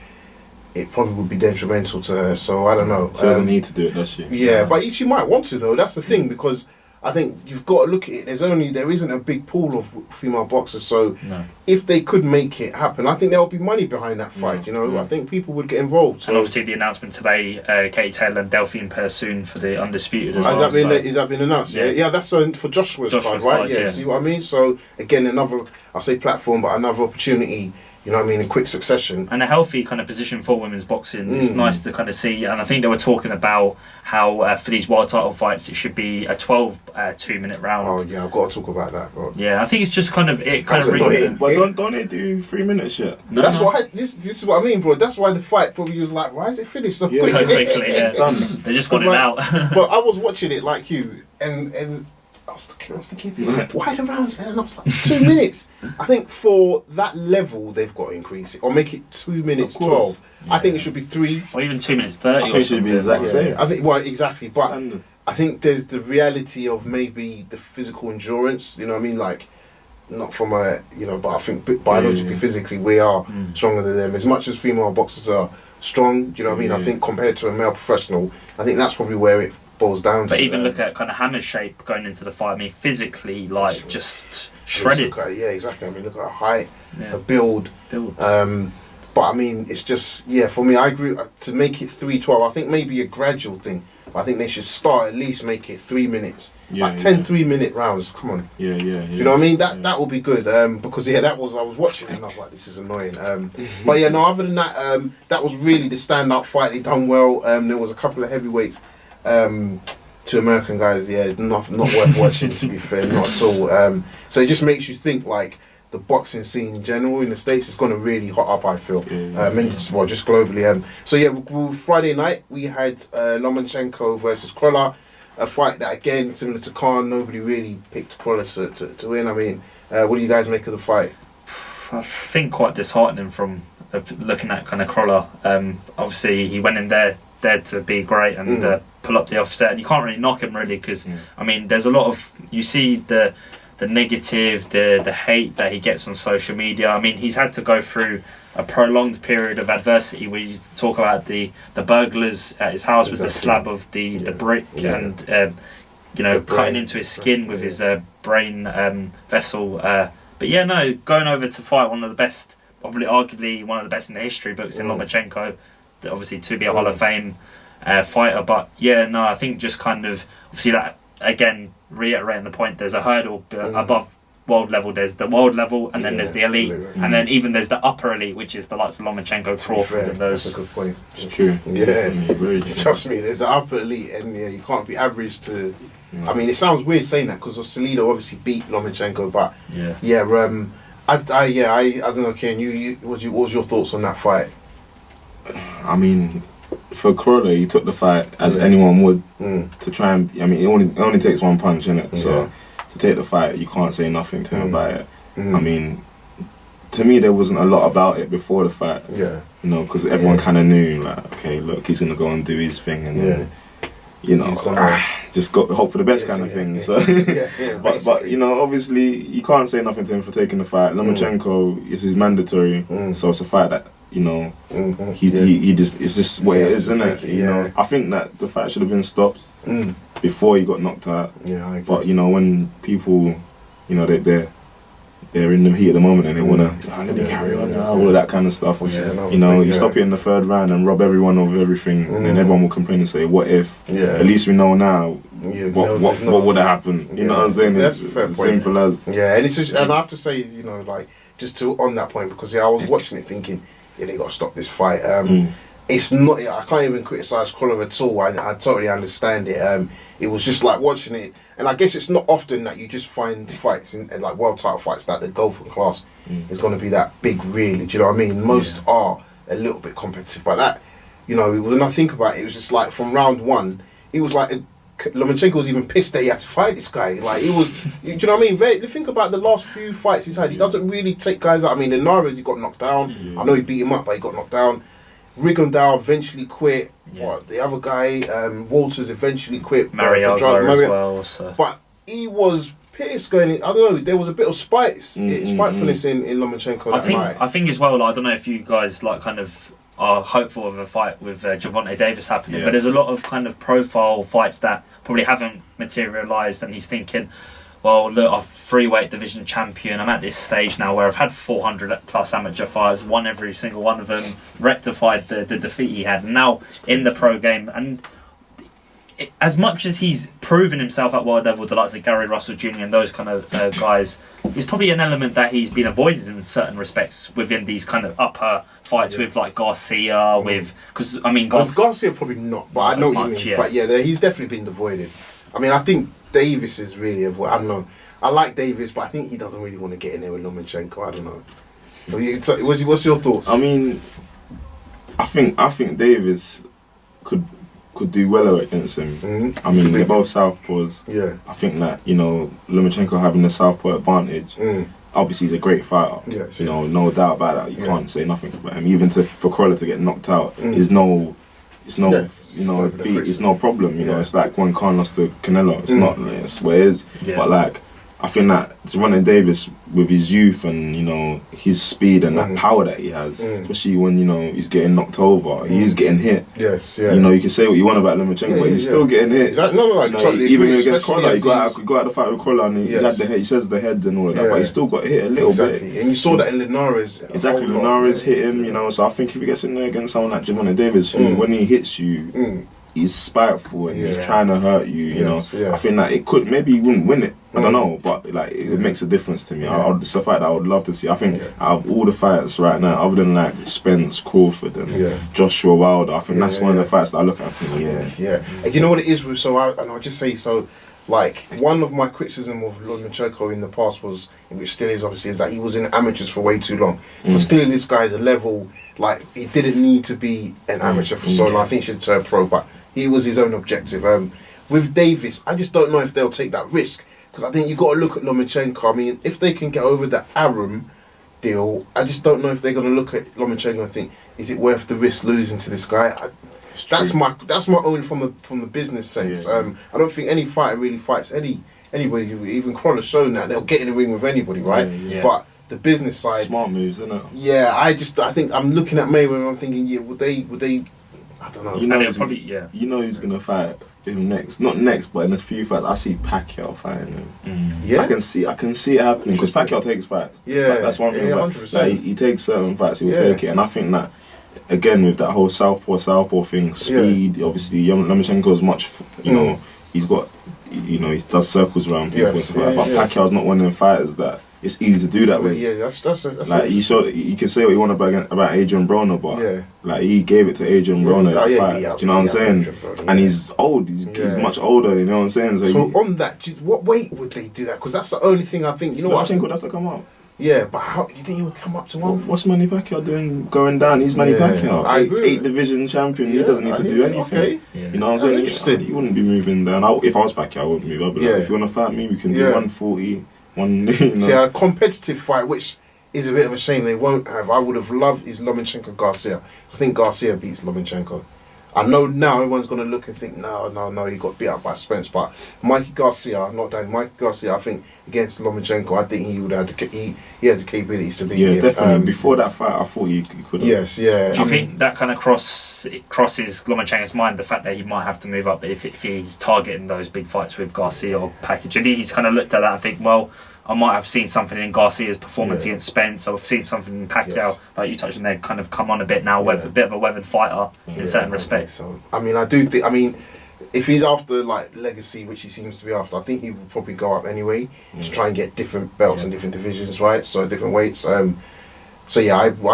it probably would be detrimental to her. So I don't know. She doesn't need to do it, does she? But she might want to though. That's the thing, because I think you've got to look at it. There isn't a big pool of female boxers, so if they could make it happen, I think there would be money behind that fight. I think people would get involved. So. And obviously the announcement today, Katie Taylor and Delphine Persoon for the Undisputed as well. Has that been announced? Yeah, that's for Joshua's card, right? Yeah, see what I mean? So again, another, I'll say platform, but another opportunity. You know what I mean, in quick succession. And a healthy kind of position for women's boxing. It's nice to kind of see. And I think they were talking about how for these world title fights, it should be a 12 2-minute round. Oh, yeah, I've got to talk about that, bro. Yeah, I think it's just kind of... But don't they do 3 minutes yet? No, that's why... This is what I mean, bro. That's why the fight probably was like, why is it finished so quickly? So quickly, They just got it out. But I was watching it like you, and... I was thinking, why the rounds? And I was like, 2 minutes. I think for that level, they've got to increase it or make it 2 minutes 12. I think it should be 3. Or even 2 minutes 30. I think it should be the exact same. I think, exactly. But I think there's the reality of maybe the physical endurance. You know what I mean? Like, not from a, you know, but I think biologically, physically, we are stronger than them. As much as female boxers are strong, do you know what I mean? I think compared to a male professional, I think that's probably where it boils down to. But even look at kind of Hammer's shape going into the fight. I mean, physically, like, just shredded. Yeah, exactly. I mean, look at her height, her build. But I mean, it's just, for me, I agree. To make it 3:12, I think maybe a gradual thing. But I think they should start, at least make it 3 minutes. Like 10 3-minute rounds. Come on. Yeah. Do you know what I mean? That would be good. Because I was watching it and I was like, this is annoying. But yeah, no, other than that, that was really the standout fight. They done well. There was a couple of heavyweights. To American guys, not worth watching, to be fair, not at all. So it just makes you think, like, the boxing scene in general in the States is going to really hot up, I feel. Just globally. So Friday night we had Lomachenko versus Krolla, a fight that, again, similar to Khan, nobody really picked Krolla to win. I mean, what do you guys make of the fight? I think quite disheartening from looking at kind of Krolla. Obviously, he went in there to be great and pull up the offset. And you can't really knock him, really, because, I mean, there's a lot of... You see the negative, the hate that he gets on social media. I mean, he's had to go through a prolonged period of adversity where you talk about the burglars at his house with the slab of the brick and, cutting into his skin with his brain vessel. But yeah, no, going over to fight one of the best, probably arguably one of the best in the history books in Lomachenko, obviously to be a Hall of Fame fighter. But yeah, no, I think just kind of, obviously that, again, reiterating the point, there's a hurdle above world level. There's the world level, and then there's the elite, and then even there's the upper elite, which is the likes of Lomachenko, Crawford, and those. That's a good point. It's true. Trust me, there's the upper elite, and you can't be average to. I mean, it sounds weird saying that because Salido obviously beat Lomachenko, but I don't know, Ken. What was your thoughts on that fight? I mean, for Krolla, he took the fight as anyone would to try and. I mean, it only takes one punch, innit? So to take the fight, you can't say nothing to him about it. I mean, to me, there wasn't a lot about it before the fight. Yeah. You know, because everyone kind of knew, like, okay, look, he's gonna go and do his thing, and then, you know, just hope for the best kind of thing. So, but you know, obviously, you can't say nothing to him for taking the fight. Lomachenko is mandatory, so it's a fight that, you know, he just, it's just what it is, isn't it? You know, I think that the fight should have been stopped before he got knocked out. Yeah, I agree. But you know, when people, you know, they're in the heat of the moment and they wanna let me carry on, all of that kind of stuff. You know, you stop it in the third round and rob everyone of everything, and then everyone will complain and say, "What if?" At least we know now what would have happened. You know what I'm saying? That's it's fair as point. simple as. Yeah, and it's just, and I have to say, you know, like, just to on that point, because I was watching it thinking, they got to stop this fight. It's not. I can't even criticize Krolla at all. I totally understand it. It was just like watching it, and I guess it's not often that you just find fights in like world title fights that the golf class is going to be that big. Really, do you know what I mean? Most are a little bit competitive, but that, you know, when I think about it, it was just like from round one, it was like Lomachenko was even pissed that he had to fight this guy. Like, it was, do you know what I mean? Think about the last few fights he's had. He doesn't really take guys out. I mean, the Naras, he got knocked down. I know he beat him up, but he got knocked down. Rigondeaux eventually quit. The other guy, Walters, eventually quit. Mariaga as well. So. But he was pissed going in. I don't know, there was a bit of spitefulness in Lomachenko that night. I think as well, like, I don't know if you guys like kind of are hopeful of a fight with Gervonta Davis happening, but there's a lot of kind of profile fights that probably haven't materialised, and he's thinking, well, look, I'm freeweight division champion. I'm at this stage now where I've had 400 plus amateur fights, won every single one of them, rectified the defeat he had, and now in the pro game. And as much as he's proven himself at world level, the likes of Gary Russell Jr. and those kind of guys, there's probably an element that he's been avoided in certain respects within these kind of upper fights with like Garcia, because I mean, Garcia probably not, but I know what you mean. But he's definitely been avoided. I mean, I think Davis is really avoided. I don't know. I like Davis, but I think he doesn't really want to get in there with Lomachenko. I don't know. What's your thoughts? I mean, I think Davis could do well against him. I mean, they're both southpaws. Yeah. I think that, you know, Lomachenko having the southpaw advantage. Obviously, he's a great fighter. Yeah, sure. You know, no doubt about that. You can't say nothing about him. Even for Krolla to get knocked out is no it's no, it's no problem. You know, it's like when Khan lost to Canelo. It's not. It's where it is. Yeah. But like, I think that Ronnie Davis, with his youth and his speed and that power that he has, especially when he's getting knocked over, he's getting hit. Yes, yeah. You can say what you want about Lomachenko, but he's still getting hit. Exactly. No, totally even agree, against Collar, he got out the fight with Collar, and he had the head. He says the head and all of that, but he still got hit a little bit. And you saw that in Linares. Exactly, Linares hit him. So I think if he gets in there against someone like Ronnie Davis, who when he hits you. He's spiteful and he's trying to hurt you. You know, I think that it could, maybe he wouldn't win it. I don't know, but like it makes a difference to me. It's a fight that I would love to see. I think out of all the fights right now, other than like Spence, Crawford, and Joshua Wilder, I think that's one of the fights that I look at. I think, And you know what it is? I'll just say so. Like, one of my criticism of Lomachenko in the past was, which still is obviously, is that he was in amateurs for way too long. Because clearly this guy is a level, like, he didn't need to be an amateur for so long. I think he should turn pro, but he was his own objective. With Davis, I just don't know if they'll take that risk. Because I think you've got to look at Lomachenko. I mean, if they can get over the Arum deal, I just don't know if they're going to look at Lomachenko and think, is it worth the risk losing to this guy? That's my own from the business sense. I don't think any fighter really fights anybody. Even Crawler's shown that they'll get in the ring with anybody, right? But the business side, smart moves, isn't it? Yeah, I think I'm looking at Mayweather and I'm thinking, would they? I don't know. Who's gonna fight him next? Not next, but in a few fights, I see Pacquiao fighting him. I can see it happening because Pacquiao takes fights. That's one thing. Like, he takes certain fights, he'll take it, and I think that. Again, with that whole southpaw thing, speed. Obviously, Lomachenko is much. He's got. He does circles around people and stuff like that. But Pacquiao's not one of them fighters that it's easy to do that with. That's like he showed. You can say what you want about Adrian Broner, but like he gave it to Adrian Broner that fight. Do you know what I'm saying? And he's old. He's much older. You know what I'm saying? So on that, what weight would they do that? Because that's the only thing I think. Lomachenko would have to come up. Yeah, but how do you think he would come up to one? What's Manny Pacquiao doing going down? He's Manny Pacquiao. I agree. 8 division champion. He doesn't need to do anything. Okay. You know what I'm saying? He wouldn't be moving down. If I was Pacquiao, I wouldn't move. I'd be like, if you want to fight me, we can do 140. See, a competitive fight, which is a bit of a shame they won't have. I would have loved is Lomachenko Garcia. I think Garcia beats Lomachenko. I know now everyone's going to look and think, no, he got beat up by Spence. But Mikey Garcia, I think against Lomachenko, I think he would have he has the capabilities to be. Yeah, definitely. Before that fight, I thought he could have. Yes, yeah. Do you think that kind of crosses Lomachenko's mind, the fact that he might have to move up if he's targeting those big fights with Garcia or Pacquiao? Do you think he's kind of looked at that and think, well, I might have seen something in Garcia's performance against Spence. I've seen something in Pacquiao, like you touched on there, kind of come on a bit now, with a bit of a weathered fighter in certain respects. So, I do think, if he's after like legacy, which he seems to be after, I think he will probably go up anyway to try and get different belts and different divisions, right? So different weights. I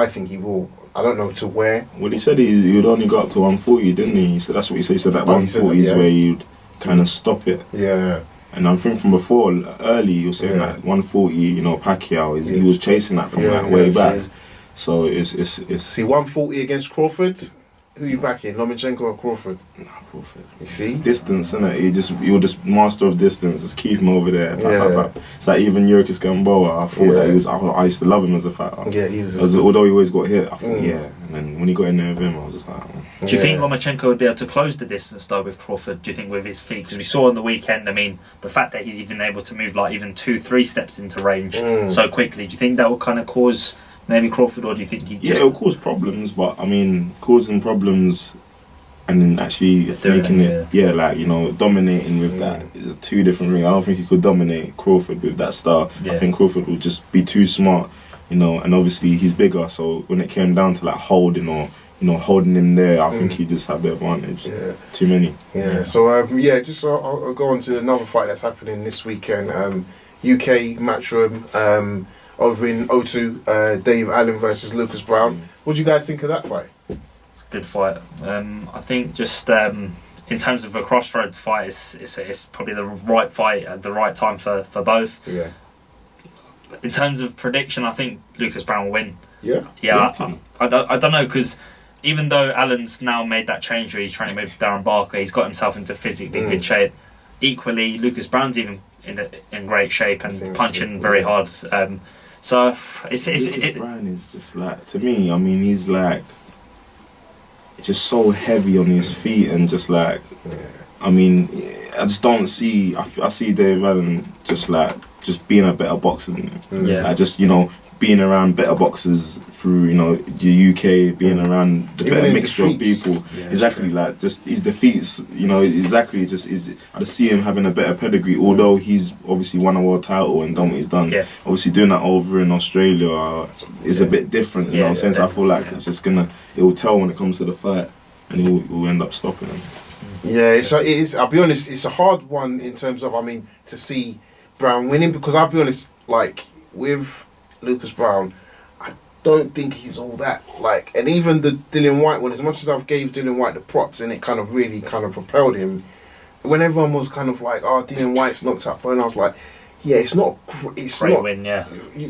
think he will. I don't know to where. Well, he said he would only go up to 140, didn't he? So that's what he said. He said that 140 is where you'd kind of stop it. Yeah. And I think from before, early, you were saying that 140, Pacquiao, he was chasing that from way back. So it's... See, 140 against Crawford? Who you backing, Lomachenko or Crawford? Nah, Crawford. You see? Distance, innit? You're just master of distance. Just keep him over there. It's like even Yurkis Gamboa, I thought that he was... I used to love him as a fighter. Yeah, he was... Although he always got hit, I thought, And then when he got in there with him, I was just like... Do you think Lomachenko would be able to close the distance though with Crawford? Do you think with his feet? Because we saw on the weekend, the fact that he's even able to move like even 2-3 steps into range so quickly. Do you think that will kind of cause maybe Crawford, or do you think he just... Yeah, it will cause problems, but causing problems and then actually making it, dominating with that is 2 different rings. I don't think he could dominate Crawford with that style. I think Crawford would just be too smart, and obviously he's bigger, so when it came down to like holding or holding him there, I think he just had the advantage. Yeah. Too many. Yeah. So I'll go on to another fight that's happening this weekend. UK Matchroom over in O2. Dave Allen versus Lucas Brown. What do you guys think of that fight? It's a good fight. I think just in terms of a crossroads fight, it's probably the right fight at the right time for both. Yeah. In terms of prediction, I think Lucas Brown will win. Yeah. Yeah. I don't know, because even though Allen's now made that change where he's training with Darren Barker, he's got himself into physically good shape. Equally, Lucas Brown's even in great shape and punching very hard. So Lucas Brown is just like, to me, he's like, just so heavy on his feet and just like, I mean, I just don't see. I see Dave Allen just being a better boxer than him. Yeah. Like just being around better boxers through the UK, being around the better mixture of people. Yeah, exactly, like just his defeats. Exactly. I just see him having a better pedigree. Although he's obviously won a world title and done what he's done. Yeah. Obviously doing that over in Australia is a bit different. You know what I'm saying? So I feel like it's just it will tell when it comes to the fight, and he'll end up stopping him. Yeah, it is. I'll be honest, it's a hard one in terms of, to see Brown winning, because I'll be honest, like with Lucas Brown, I don't think he's all that. Like, and even the Dillian Whyte one, as much as I've gave Dillian Whyte the props and it kind of really kind of propelled him, when everyone was kind of like, oh, Dillian Whyte's knocked up, and I was like, yeah, it's not great win, yeah.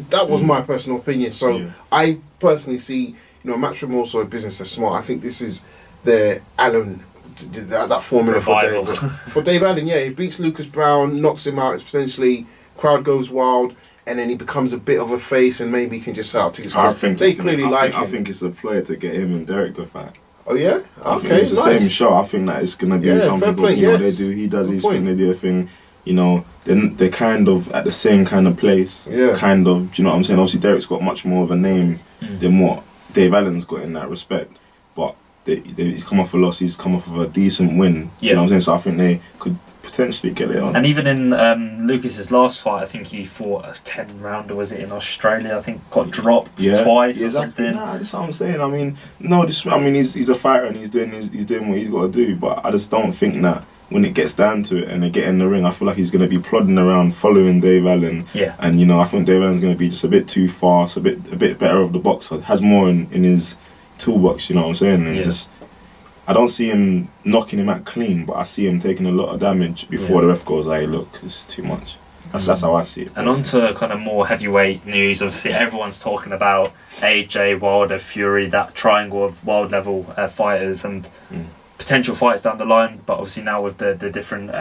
That was my personal opinion. So I personally see, Match Room also a business that's smart. I think this is the Allen. That formula for Dave Allen, he beats Lucas Brown, knocks him out. It's potentially crowd goes wild, and then he becomes a bit of a face, and maybe he can just sell tickets. I think it's a ploy to get him and Derek to fight. Oh yeah, I think it's the same show. I think that it's gonna be something. They do. He does his thing. They do a thing. They're kind of at the same kind of place. Yeah. Kind of. Do you know what I'm saying? Obviously, Derek's got much more of a name than what Dave Allen's got in that respect, but. He's come off a loss. He's come off of a decent win. Do you know what I'm saying? So I think they could potentially get it on. And even in Lucas's last fight, I think he fought a 10-rounder. Was it in Australia? I think got dropped twice or something. Nah, that's what I'm saying. I mean, he's a fighter and he's doing what he's got to do. But I just don't think that when it gets down to it and they get in the ring, I feel like he's going to be plodding around following Dave Allen. Yeah. And I think Dave Allen's going to be just a bit too fast, a bit better of the boxer. Has more in his toolbox, you know what I'm saying? And I don't see him knocking him out clean, but I see him taking a lot of damage before the ref goes, hey, look, this is too much. That's how I see it. And on to kind of more heavyweight news. Obviously, everyone's talking about AJ, Wilder, Fury, that triangle of world level fighters and potential fights down the line. But obviously now with the different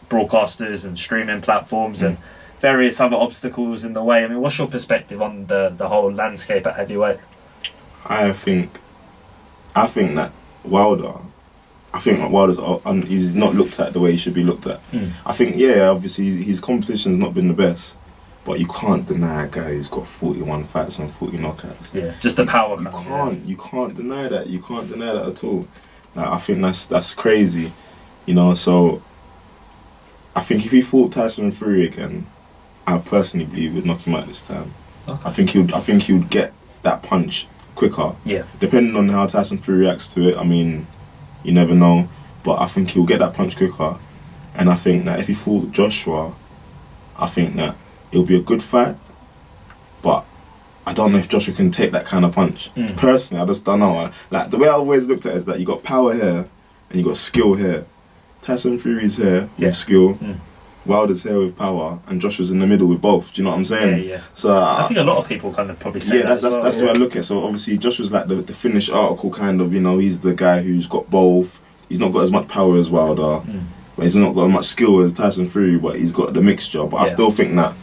broadcasters and streaming platforms and various other obstacles in the way. I mean, what's your perspective on the whole landscape at heavyweight? I think that Wilder's he's not looked at the way he should be looked at. I think obviously his competition's not been the best, but you can't deny a guy who's got 41 fights and 40 knockouts. Yeah, just the power. You can't deny that. You can't deny that at all. Like, I think that's crazy, So I think if he fought Tyson Fury again, I personally believe he'd knock him out this time. Okay. I think he would get that punch quicker. Yeah. Depending on how Tyson Fury reacts to it, I mean, you never know. But I think he'll get that punch quicker. And I think that if he fought Joshua, I think that it'll be a good fight. But I don't know if Joshua can take that kind of punch. Personally, I just don't know. Like, the way I always looked at it is that you got power here and you got skill here. Tyson Fury's here with skill. Wilder's here with power, and Joshua's in the middle with both. Do you know what I'm saying? Yeah. So I think a lot of people kind of probably say that. That's the way I look at it. So obviously Joshua's like the finished article kind of. He's the guy who's got both. He's not got as much power as Wilder, but he's not got as much skill as Tyson Fury. But he's got the mixture. But I still think that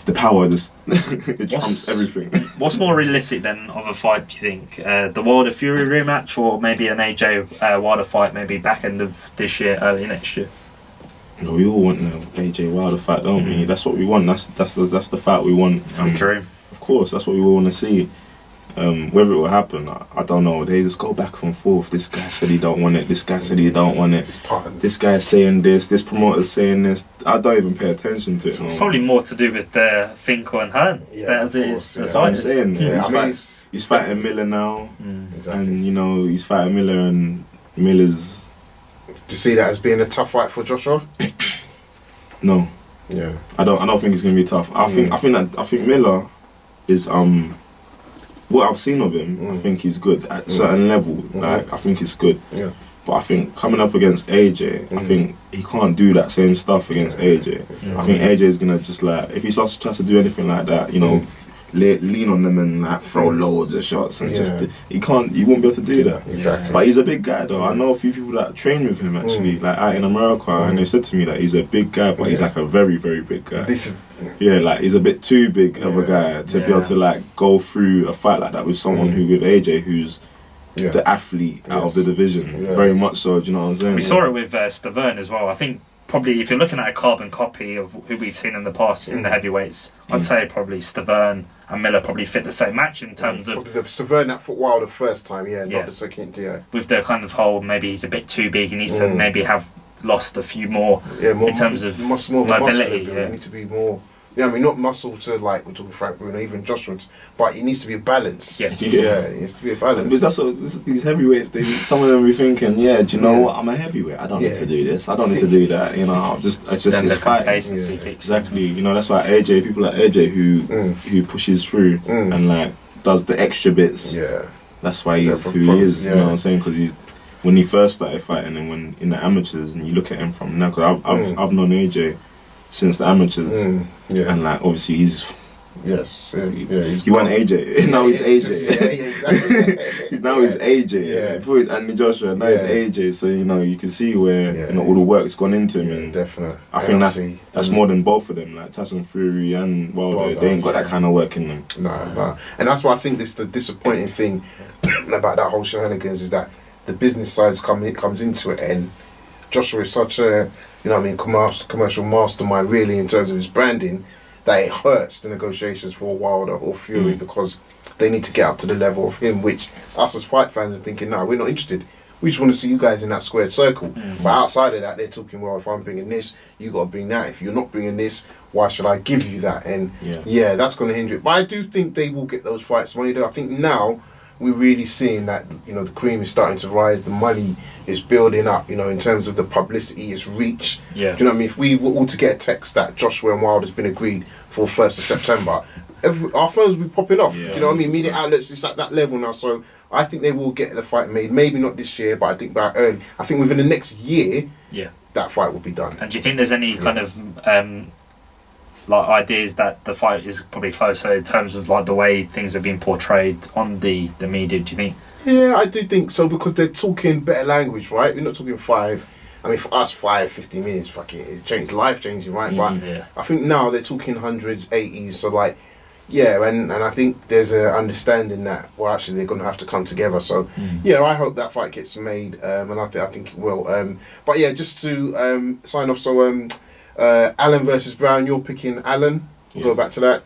the power just it trumps everything. What's more realistic then of a fight? Do you think the Wilder Fury rematch, or maybe an AJ Wilder fight, maybe back end of this year, early next year? We all want the AJ Wilder fight, don't we? That's what we want. That's the fight we want. The dream. Of course, that's what we all want to see. Whether it will happen, I don't know. They just go back and forth. This guy said he don't want it. This guy said he don't want it. This guy's saying this. This promoter's saying this. I don't even pay attention to it. It's probably more to do with Finkel and Hearn. That's what I'm saying. He's fighting Miller now, and he's fighting Miller, and Miller's. Do you see that as being a tough fight for Joshua? No. Yeah. I don't think it's gonna be tough. I think Miller is what I've seen of him. I think he's good at certain level. Like I think he's good. Yeah. But I think coming up against AJ, I think he can't do that same stuff against AJ. I think AJ is gonna just like if he starts to try to do anything like that, lean on them and like throw loads of shots and he won't be able to do that. Exactly. But he's a big guy though. I know a few people that train with him actually, like out in America, and they said to me that he's a big guy, but he's like a very, very big guy. Like he's a bit too big of a guy to be able to like go through a fight like that with someone with AJ who's the athlete out of the division, very much so. Do you know what I'm saying? We saw it with Stavern as well. I think probably if you're looking at a carbon copy of who we've seen in the past in the heavyweights, I'd say probably Stavern and Miller probably fit the same match in terms of probably the Stavern that fought Wilder the first time, not the second. With the kind of whole, maybe he's a bit too big. He needs to maybe have lost a few more, in terms of mobility. You need to be more. I mean, not muscle to like we're talking Frank Bruno, even Joshua, but it needs to be a balance. It needs to be a balance. Because that's what these heavyweights. Some of them be thinking, do you know what? I'm a heavyweight. I don't need to do this. I don't need to do that. It's fighting. Exactly. That's why people like AJ who pushes through and like does the extra bits. That's why he's who he is. You know what I'm saying? Because when he first started fighting and when in the amateurs, and you look at him from now, because I've known AJ since the amateurs, and like obviously he's he won AJ. Now he's AJ. Exactly. Now he's AJ. Before he's Anthony Joshua, now he's AJ. So you can see where all the work's gone into him. And definitely. I think that's more than both of them. Like Tyson Fury and Wilder, they ain't got that kind of work in them. No. And that's why I think the disappointing thing about that whole shenanigans is that the business side comes into it, and Joshua is such a commercial mastermind really in terms of his branding, that it hurts the negotiations for Wilder or Fury because they need to get up to the level of him, which us as fight fans are thinking, no, we're not interested. We just want to see you guys in that squared circle. But outside of that, they're talking, well, if I'm bringing this, you got to bring that. If you're not bringing this, why should I give you that? And that's going to hinder it. But I do think they will get those fights made. I think now we're really seeing that the cream is starting to rise, the money is building up, in terms of the publicity, its reach. Do you know what I mean? If we were all to get a text that Joshua and Wilder has been agreed for 1st of September, our phones will be popping off. Do you know what I mean? Media outlets, it's at that level now. So I think they will get the fight made. Maybe not this year, but I think within the next year, that fight will be done. And do you think there's any kind of ideas that the fight is probably closer in terms of like the way things are being portrayed on the media? Do you think? Yeah, I do think so, because they're talking better language, right? We're not talking 5. I mean, for us, 50 minutes, fucking, it changed, life changing, right? But I think now they're talking hundreds, 80s. So like, and I think there's an understanding that actually they're going to have to come together. So I hope that fight gets made, and I think it will. But just to sign off. So Allen versus Brown, you're picking Allen. We'll go back to that.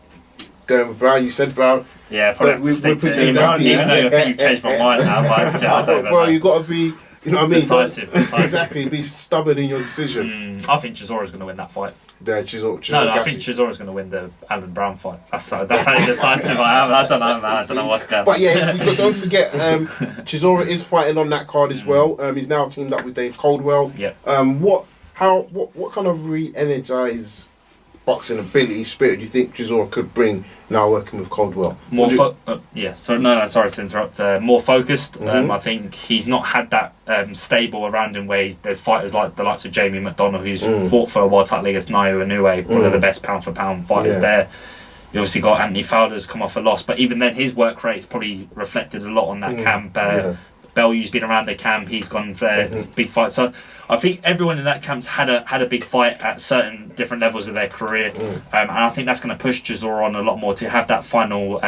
Going with Brown, you said Brown. Yeah, probably have to stick to it. Even though I think you've changed my mind now, but I don't know. Bro, you got to be, you know what I mean? Decisive. Exactly, be stubborn in your decision. I think Chisora's going to win that fight. No, I think Chisora's going to win the Allen Brown fight. That's how decisive I am. I don't know, man. I don't know what's going on. But don't forget, Chisora is fighting on that card as well. He's now teamed up with Dave Coldwell. What kind of re-energize boxing ability, spirit do you think Chisora could bring now working with Coldwell? Sorry to interrupt. More focused. I think he's not had that stable around him where there's fighters like the likes of Jamie McDonough, who's fought for a world title against Naoya Inoue, one of the best pound for pound fighters there. You obviously got Anthony Fowler's come off a loss, but even then his work rate's probably reflected a lot on that camp. Bellew's been around the camp, he's gone for big fights. So I think everyone in that camp's had a big fight at certain different levels of their career, and I think that's going to push Chisora on a lot more to have that final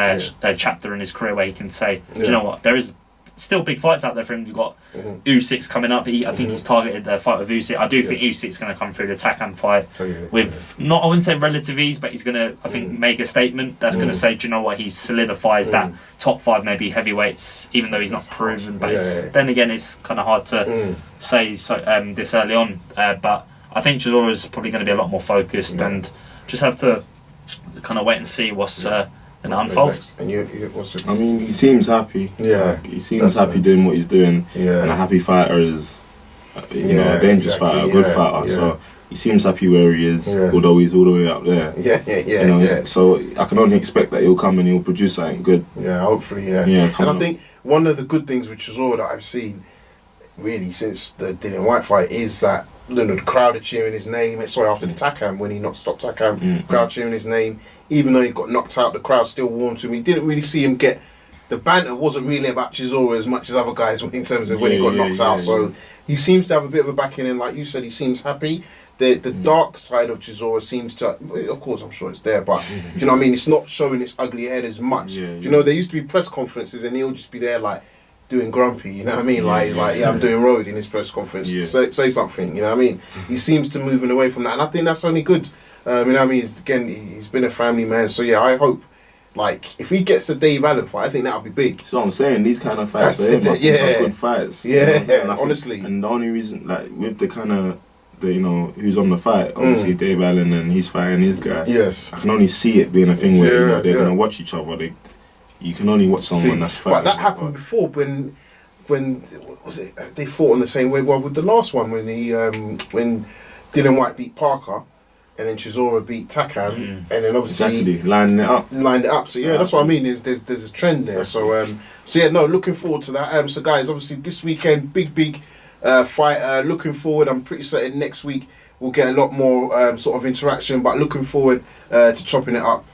chapter in his career where he can say, do you know what, there is still big fights out there for him. You've got Usyk coming up. I think he's targeted the fight with Usyk. I do think Usyk's going to come through the Takam fight with not, I wouldn't say relative ease, but he's going to, I think, make a statement that's going to say, do you know what, he solidifies that top 5 maybe heavyweights, even though he's not proven. But then again, it's kind of hard to say this early on. But I think Chisora's probably going to be a lot more focused and just have to kind of wait and see what's and unfold. And I mean, he seems happy. He seems happy doing what he's doing. And a happy fighter is, a dangerous fighter, a good fighter. So he seems happy where he is, although he's all the way up there. So I can only expect that he'll come and he'll produce something good. Hopefully, and I think one of the good things with Chisora that I've seen, really, since the Dillian White fight is that the crowd are cheering his name. After the Takam, when he stopped Takam, crowd cheering his name. Even though he got knocked out, the crowd still warmed to him. He didn't really see him get... The banter wasn't really about Chisora as much as other guys in terms of when he got knocked out. So he seems to have a bit of a backing, and like you said, he seems happy. The dark side of Chisora seems to... Of course, I'm sure it's there, but do you know what I mean? It's not showing its ugly head as much. There used to be press conferences and he'll just be there like, doing grumpy, you know what I mean? Like he's like, yeah, I'm doing road in his press conference. Yeah. Say something, you know what I mean? He seems to moving away from that, and I think that's only good. You know what I mean? He's been a family man, so yeah, I hope. Like, if he gets a Dave Allen fight, I think that'll be big. So I'm saying, these kind of fights for him, I think are good fights. Yeah, you know honestly. And the only reason, like, with the kind of, you know, who's on the fight, obviously Dave Allen and he's fighting his guy. Yes. I can only see it being a thing where you know, they're going to watch each other. You can only watch someone that's fighting. But that happened before when was it? They fought in the same way. Well, with the last one when when Dylan White beat Parker. And then Chisora beat Takam, and then obviously lining it up. So yeah, that's what I mean. There's a trend there. Exactly. So yeah, no, looking forward to that. So guys, obviously this weekend, big fight. Looking forward. I'm pretty certain next week we'll get a lot more sort of interaction. But looking forward to chopping it up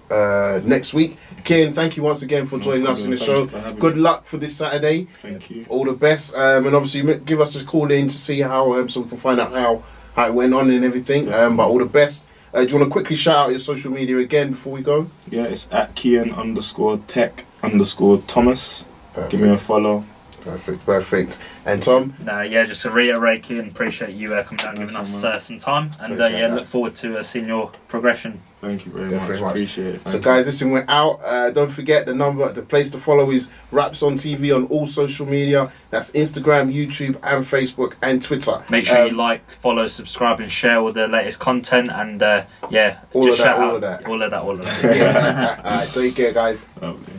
next week. Kian, thank you once again for joining us in the show. Good luck for this Saturday. Thank you. All the best. And obviously give us a call in to see how so we can find out how it went on and everything. But all the best. Do you want to quickly shout out your social media again before we go? Yeah, it's at Kian_Tec_Thomas. Give me a follow. Perfect. And Tom? Yeah, just to reiterate, Kian, appreciate you coming down and giving us some time. And look forward to seeing your progression. Thank you very much. Appreciate it. So guys, listen, we're out. Don't forget the place to follow is Raps on TV on all social media. That's Instagram, YouTube, and Facebook and Twitter. Make sure you like, follow, subscribe, and share all the latest content. And all of that. All of that. Yeah. All right, take care, guys. Lovely.